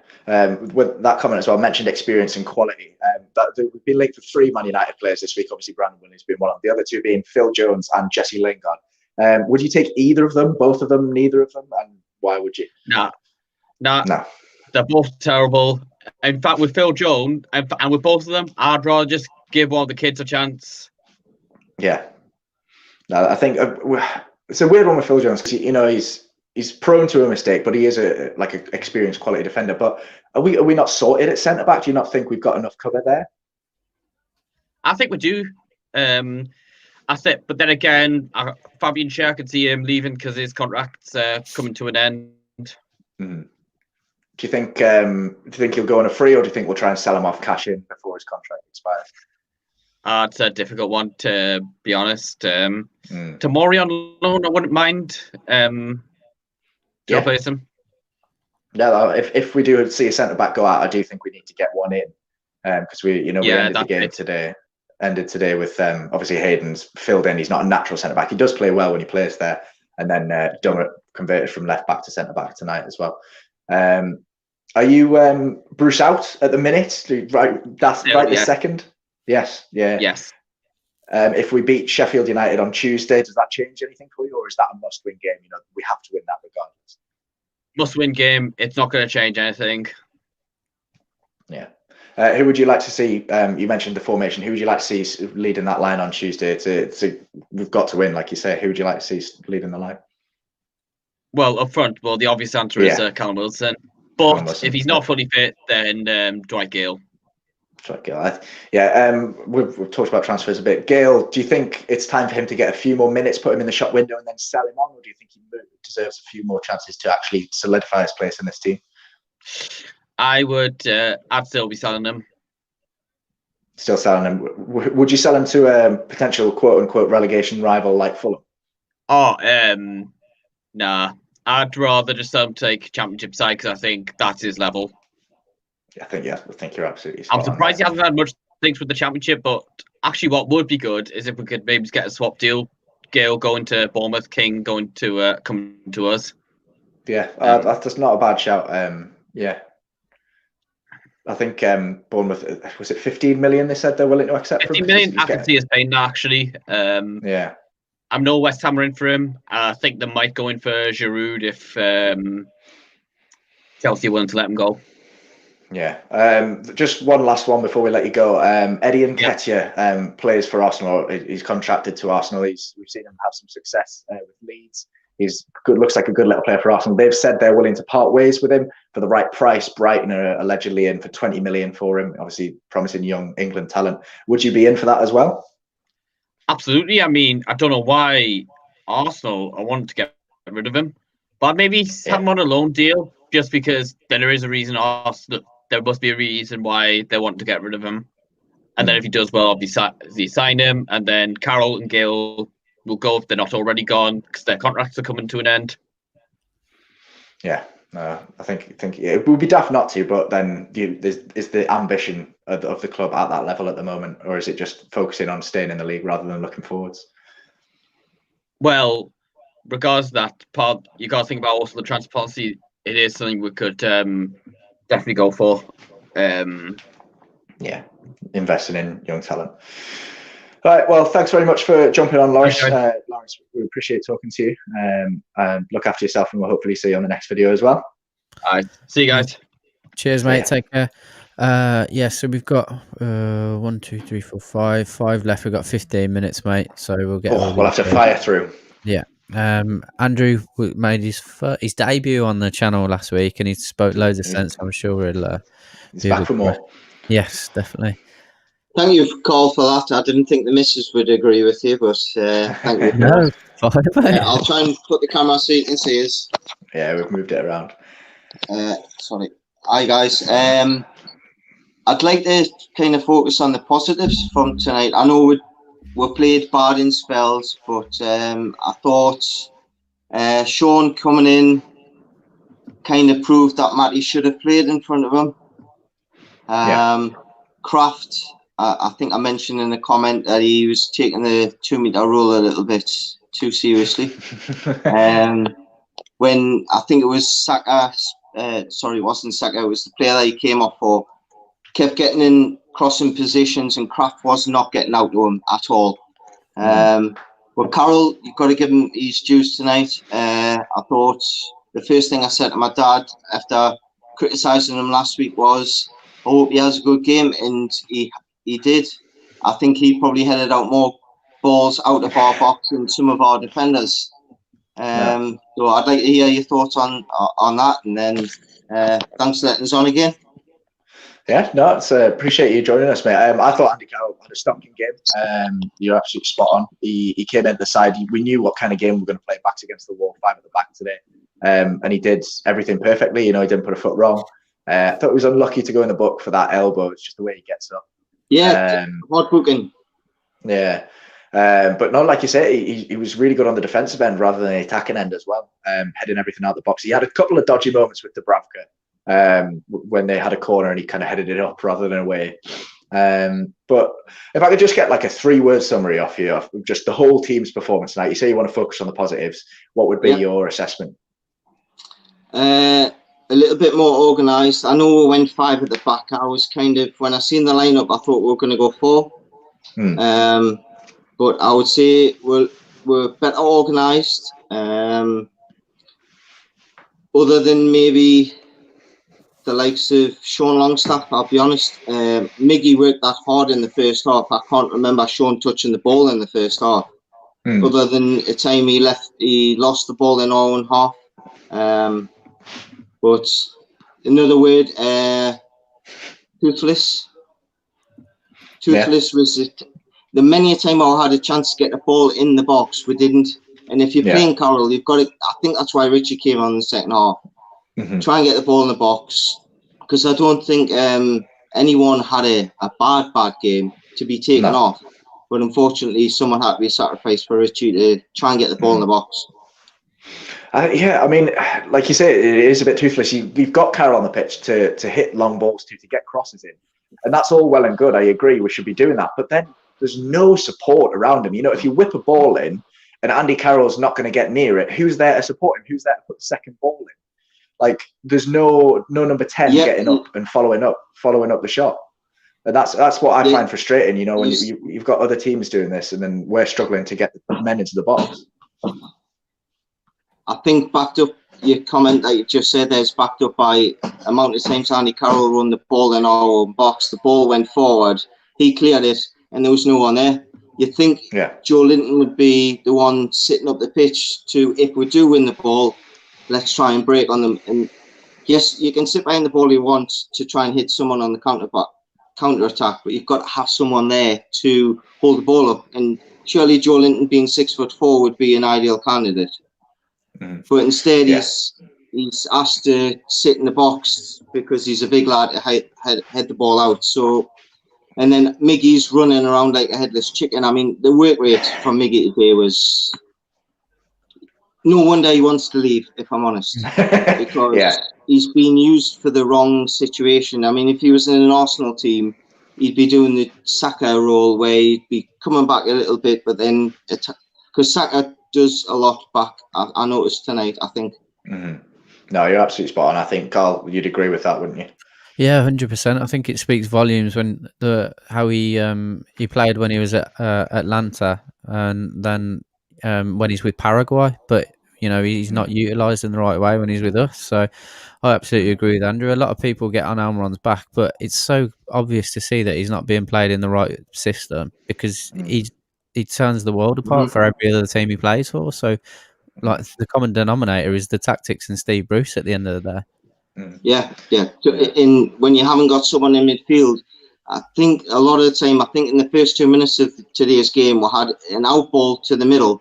with that comment as well, mentioned experience and quality. We've been linked with 3 Man United players this week. Obviously, Brandon Williams being one of them. The other 2 being Phil Jones and Jesse Lingard. Would you take either of them, both of them, neither of them, and why would you? No. They're both terrible. In fact, with Phil Jones and with both of them, I'd rather just give one of the kids a chance. Yeah. No, I think it's a weird one with Phil Jones because he's prone to a mistake, but he is an experienced quality defender. But are we not sorted at centre back? Do you not think we've got enough cover there? I think we do. I think, but then again, Fabian Schär, I could see him leaving because his contract's coming to an end. Mm-hmm. Do you think he'll go on a free, or do you think we'll try and sell him off cash in before his contract expires? It's a difficult one, to be honest. Tomori on loan, I wouldn't mind. Replace him. Yeah, if we do see a centre back go out, I do think we need to get one in because we ended the game today with obviously Hayden's filled in. He's not a natural centre back. He does play well when he plays there, and then Dummer converted from left back to centre back tonight as well. Are you Bruce out at the minute? This second? Yes. Yeah. Yes. If we beat Sheffield United on Tuesday, does that change anything for you, or is that a must-win game? We have to win that regardless. Must-win game. It's not going to change anything. Yeah. Who would you like to see? You mentioned the formation. Who would you like to see leading that line on Tuesday? We've got to win, like you say. Who would you like to see leading the line? Well, up front, the obvious answer is Callum Wilson. But if he's not fully fit, then Dwight Gale. Sorry, Gail. We've talked about transfers a bit. Gail, do you think it's time for him to get a few more minutes, put him in the shop window, and then sell him on, or do you think he deserves a few more chances to actually solidify his place in this team? I'd still be selling him. Still selling him. Would you sell him to a potential quote-unquote relegation rival like Fulham? Oh, nah. I'd rather just sell him to like Championship side because I think that's his level. I think you're absolutely spot I'm surprised he on hasn't had much things with the Championship, but actually what would be good is if we could maybe get a swap deal. Gale going to Bournemouth, King going to come to us. Yeah, that's not a bad shout. Yeah. I think Bournemouth, was it 15 million they said they're willing to accept? 15 million, I can see us paying that actually. Yeah. I'm no West Ham are in for him. I think they might go in for Giroud if Chelsea are willing to let him go. Yeah. Just one last one before we let you go. Eddie Nketiah plays for Arsenal. He's contracted to Arsenal. We've seen him have some success with Leeds. He's good. Looks like a good little player for Arsenal. They've said they're willing to part ways with him for the right price. Brighton are allegedly in for 20 million for him. Obviously, promising young England talent. Would you be in for that as well? Absolutely. I mean, I don't know why Arsenal are wanting to get rid of him, but maybe have him on a loan deal just because there is a reason. There must be a reason why they want to get rid of him. And then if he does well, obviously sign him, and then Caroll and Gale will go if they're not already gone because their contracts are coming to an end. Yeah, I think it would be daft not to, but then is the ambition of the club at that level at the moment, or is it just focusing on staying in the league rather than looking forwards? Well, regards to that part, you got to think about also the transfer policy. It is something we could definitely go for. Yeah, investing in young talent. All right, well, thanks very much for jumping on, Lawrence. Lawrence, we appreciate talking to you. And look after yourself, and we'll hopefully see you on the next video as well. All right, see you guys. Cheers, mate. Take care. So we've got 1, 2, 3, 4, 5 left. We've got 15 minutes, mate. So we'll get. We'll have to fire through. Yeah. Andrew made his debut on the channel last week, and he spoke loads of sense. I'm sure he's back for more. Yes, definitely. Thank you, Cole, for that. I didn't think the missus would agree with you, but thank you. No, fine, I'll try and put the camera so you can see us. Yeah, we've moved it around. Sorry. Hi, guys. I'd like to kind of focus on the positives from tonight. I know we played bad in spells, but I thought Sean coming in kind of proved that Matty should have played in front of him. Kraft, I think I mentioned in the comment that he was taking the 2 meter rule a little bit too seriously. When I think it was Saka, it wasn't Saka, it was the player that he came off for, kept getting in crossing positions and Kraft was not getting out to him at all. But Caroll, you've got to give him his dues tonight. I thought the first thing I said to my dad after criticising him last week was, I hope he has a good game, and he did. I think he probably headed out more balls out of our box than some of our defenders. So I'd like to hear your thoughts on that, and then thanks for letting us on again. Yeah, no, it's appreciate you joining us, mate. I thought Andy Carroll had a stonking game. You're absolutely spot on. He came into the side. We knew what kind of game we were going to play, backs against the wall, 5 at the back today, and he did everything perfectly. He didn't put a foot wrong. I thought he was unlucky to go in the book for that elbow. It's just the way he gets up. Yeah, hard booking. Yeah, but no, like you say, he was really good on the defensive end rather than the attacking end as well, heading everything out the box. He had a couple of dodgy moments with Dubravka when they had a corner and he kind of headed it up rather than away. But if I could just get like a 3-word summary off you of just the whole team's performance tonight. You say you want to focus on the positives. What would be your assessment? A little bit more organised. I know we went 5 at the back. I was kind of, when I seen the lineup, I thought we were going to go 4. But I would say we're better organised. Other than maybe the likes of Sean Longstaff, I'll be honest. Miggy worked that hard in the first half. I can't remember Sean touching the ball in the first half. Other than a time he lost the ball in our own half. But another word, toothless. toothless was it. The many a time I had a chance to get the ball in the box, we didn't. And if you're playing Caroll, you've got to. I think that's why Richie came on in the second half. Try and get the ball in the box, because I don't think anyone had a bad game to be taken off. But unfortunately, someone had to be sacrificed for Richie to try and get the ball in the box. Yeah, I mean, like you say, it is a bit toothless. You've got Caroll on the pitch to hit long balls to get crosses in. And that's all well and good. I agree, we should be doing that. But then there's no support around him. You know, if you whip a ball in and Andy Carroll's not going to get near it, who's there to support him? Who's there to put the second ball in? Like, there's no number 10 getting up and following up the shot. And that's what I find frustrating, you know, when you've got other teams doing this and then we're struggling to get the men into the box. I think backed up your comment that you just said there's backed up by amount of times Andy Caroll run the ball in our own box. The ball went forward, he cleared it, and there was no one there. You think Joe Linton would be the one sitting up the pitch to, if we do win the ball, let's try and break on them. And yes, you can sit behind the ball you want to try and hit someone on the counter attack, but you've got to have someone there to hold the ball up. And surely Joe Linton, being 6'4", would be an ideal candidate. But instead, he's asked to sit in the box because he's a big lad to head the ball out. So, and then Miggy's running around like a headless chicken. I mean, the work rate from Miggy today was no wonder he wants to leave, if I'm honest, because he's been used for the wrong situation. I mean, if he was in an Arsenal team, he'd be doing the Saka role where he'd be coming back a little bit, but then because Saka does a lot back. I noticed tonight, I think. No, you're absolutely spot on. I think, Carl, you'd agree with that, wouldn't you? Yeah, 100%. I think it speaks volumes when how he played when he was at Atlanta, and then when he's with Paraguay. But you know, he's not utilised in the right way when he's with us. So I absolutely agree with Andrew. A lot of people get on Almiron's back, but it's so obvious to see that he's not being played in the right system, because he turns the world apart for every other team he plays for. So, like, the common denominator is the tactics and Steve Bruce at the end of the day. Yeah. When you haven't got someone in midfield, I think a lot of the time, I think in the first 2 minutes of today's game, we had an out ball to the middle,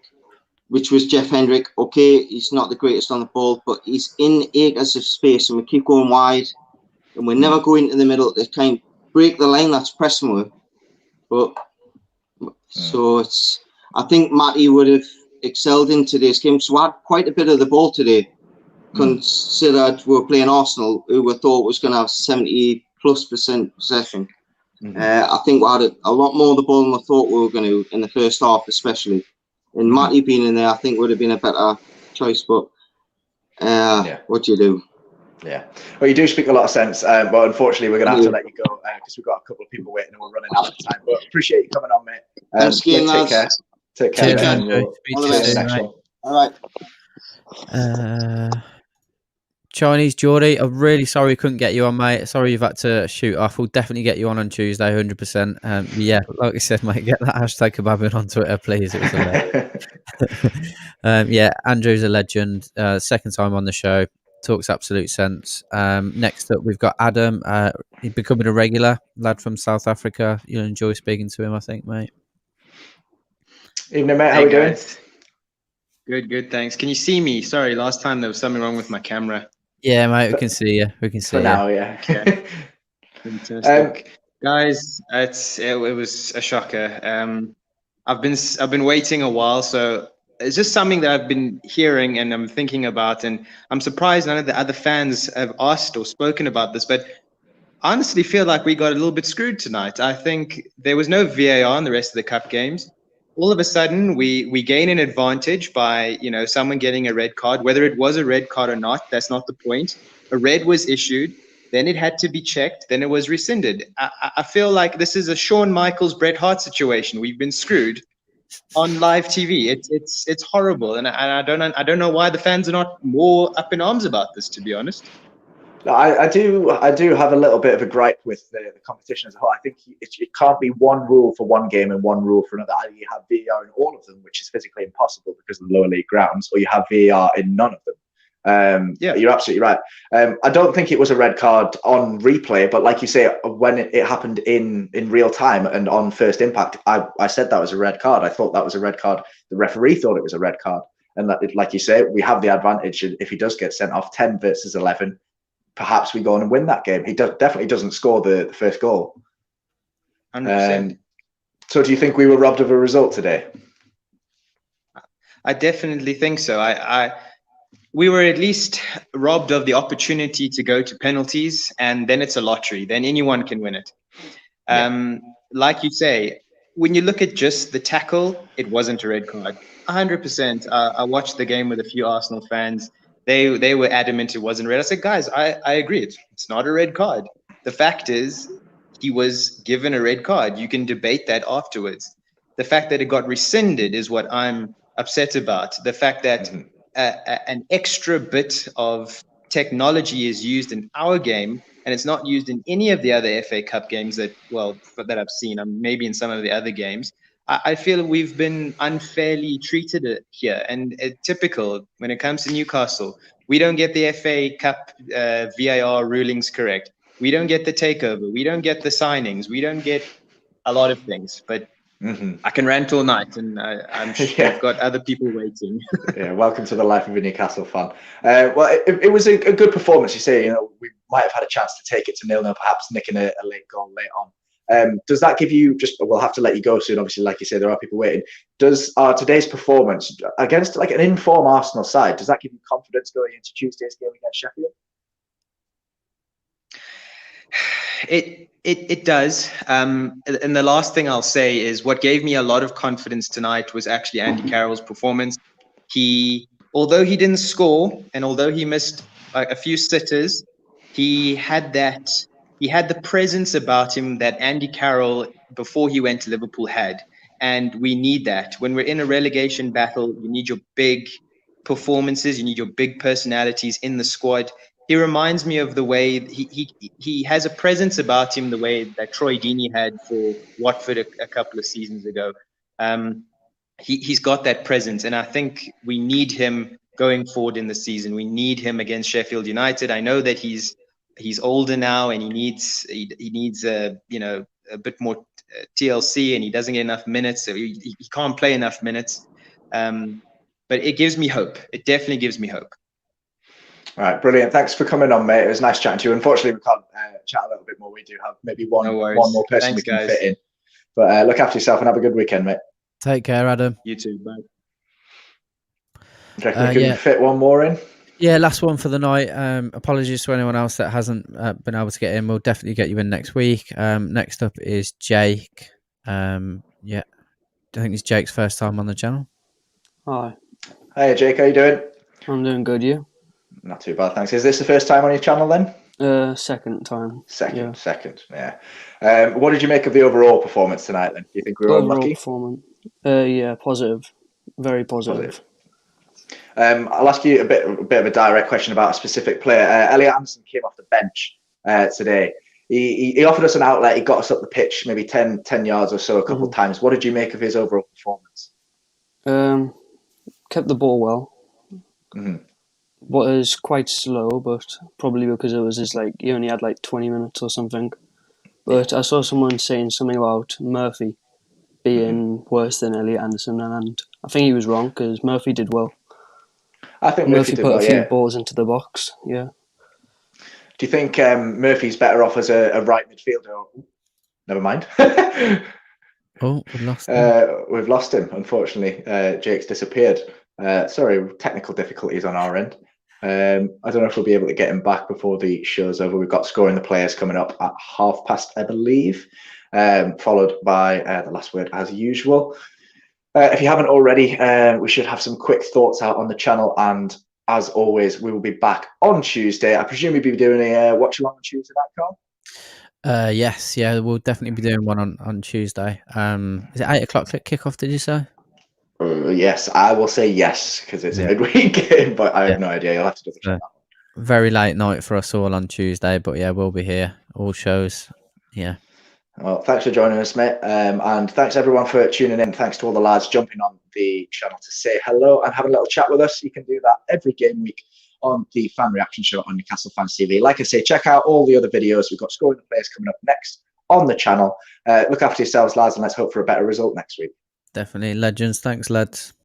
which was Jeff Hendrick. Okay, he's not the greatest on the ball, but he's in acres of space, and we keep going wide, and we never go into the middle to kind of break the line that's pressing with. But so it's, I think Matty would have excelled in today's game. So we had quite a bit of the ball today, considered we were playing Arsenal, who we thought was going to have 70+% possession. I think we had a lot more of the ball than we thought we were going to in the first half, especially. And Matty being in there, I think would have been a better choice. But what do you do? Yeah, well, you do speak a lot of sense, but unfortunately, we're going to have to let you go because we've got a couple of people waiting and we're running out of time. But appreciate you coming on, mate. Thanks again, lads. Take care. All the best. All right. Chinese Geordie, I'm really sorry we couldn't get you on, mate. Sorry you've had to shoot off. We'll definitely get you on Tuesday, 100%. Yeah, like I said, mate, get that hashtag kebabbing on Twitter, please. It was hilarious. Andrew's a legend. Second time on the show. Talks absolute sense. Next up, we've got Adam. He's becoming a regular, lad from South Africa. You'll enjoy speaking to him, I think, mate. Evening, mate. How are we doing? Good, thanks. Can you see me? Sorry, last time there was something wrong with my camera. Yeah, mate, we can see you. We can see you. Now, yeah. Okay. Fantastic. Guys, it was a shocker. I've been waiting a while, so it's just something that I've been hearing and I'm thinking about, and I'm surprised none of the other fans have asked or spoken about this, but I honestly feel like we got a little bit screwed tonight. I think there was no VAR in the rest of the cup games. All of a sudden, we gain an advantage by, someone getting a red card. Whether it was a red card or not, that's not the point. A red was issued, then it had to be checked, then it was rescinded. I feel like this is a Shawn Michaels, Bret Hart situation. We've been screwed on live TV. It's horrible, and I don't know why the fans are not more up in arms about this, to be honest. No, I do have a little bit of a gripe with the competition as a whole. I think it can't be one rule for one game and one rule for another. Either you have VAR in all of them, which is physically impossible because of the lower league grounds, or you have VAR in none of them. You're absolutely right. I don't think it was a red card on replay, but like you say, when it happened in real time and on first impact, I said that was a red card. I thought that was a red card. The referee thought it was a red card. And like you say, we have the advantage. If he does get sent off 10 versus 11, perhaps we go on and win that game. He definitely doesn't score the first goal. 100%. So do you think we were robbed of a result today? I definitely think so. We were at least robbed of the opportunity to go to penalties, and then it's a lottery. Then anyone can win it. Like you say, when you look at just the tackle, it wasn't a red card. 100%. I watched the game with a few Arsenal fans. They were adamant it wasn't red. I said, guys, I agree. It's not a red card. The fact is, he was given a red card. You can debate that afterwards. The fact that it got rescinded is what I'm upset about. The fact that an extra bit of technology is used in our game, and it's not used in any of the other FA Cup games that I've seen, maybe in some of the other games. I feel we've been unfairly treated here, and typical when it comes to Newcastle. We don't get the FA Cup VAR rulings correct. We don't get the takeover. We don't get the signings. We don't get a lot of things. But I can rant all night, and I'm sure I've got other people waiting. Welcome to the life of a Newcastle fan. Well, it was a good performance. You say, we might have had a chance to take it to 0-0, perhaps nicking a late goal late on. Does that give you we'll have to let you go soon. Obviously, like you say, there are people waiting. Does today's performance against like an in-form Arsenal side, does that give you confidence going into Tuesday's game against Sheffield? It does. And the last thing I'll say is what gave me a lot of confidence tonight was actually Andy Carroll's performance. Although he didn't score and although he missed a few sitters, he had the presence about him that Andy Carroll, before he went to Liverpool, had. And we need that. When we're in a relegation battle, you need your big performances, you need your big personalities in the squad. He reminds me of the way he has a presence about him, the way that Troy Deeney had for Watford a couple of seasons ago. He's got that presence, and I think we need him going forward in the season. We need him against Sheffield United. I know that he's older now, and he needs a bit more TLC, and he doesn't get enough minutes, so he can't play enough minutes. But it gives me hope. It definitely gives me hope. All right, brilliant. Thanks for coming on, mate. It was nice chatting to you. Unfortunately, we can't chat a little bit more. We do have maybe one more person we can fit in. But look after yourself and have a good weekend, mate. Take care, Adam. You too, bye. Do you reckon we can fit one more in? Yeah, last one for the night. Apologies to anyone else that hasn't been able to get in. We'll definitely get you in next week. Next up is Jake. I think it's Jake's first time on the channel. Hi. Hey, Jake. How you doing? I'm doing good. You? Not too bad, thanks. Is this the first time on your channel then? Second time. Second. Yeah. What did you make of the overall performance tonight then? Do you think we were unlucky? Performance? Yeah, positive. Very positive. I'll ask you a bit of a direct question about a specific player. Elliot Anderson came off the bench today. He offered us an outlet. He got us up the pitch maybe 10 yards or so a couple of times. What did you make of his overall performance? Kept the ball well. Mm-hmm. Was quite slow, but probably because it was he only had 20 minutes or something. But I saw someone saying something about Murphy being worse than Elliot Anderson, and I think he was wrong because Murphy did well. I think Murphy put a few balls into the box. Yeah. Do you think Murphy's better off as a right midfielder? Never mind. We've lost him. We've lost him, unfortunately. Jake's disappeared. Sorry, technical difficulties on our end. I don't know if we'll be able to get him back before the show's over. We've got Scoring the Players coming up at past, I believe, followed by the last word as usual. If you haven't already, we should have some quick thoughts out on the channel, and as always, we will be back on Tuesday. I presume you'll be doing a watch along on Tuesday night, Carl? Yes, we'll definitely be doing one on Tuesday. Is it 8 o'clock kickoff, did you say? Yes, I will say yes because it's a midweek game, but I have no idea. You'll have to double check that one. Very late night for us all on Tuesday, but we'll be here. All shows. Yeah. Well, thanks for joining us, mate. And thanks everyone for tuning in. Thanks to all the lads jumping on the channel to say hello and have a little chat with us. You can do that every game week on the Fan Reaction Show on Newcastle Fans TV. Like I say, check out all the other videos. We've got Scoring the Players coming up next on the channel. Look after yourselves, lads, and let's hope for a better result next week. Definitely. Legends. Thanks, lads.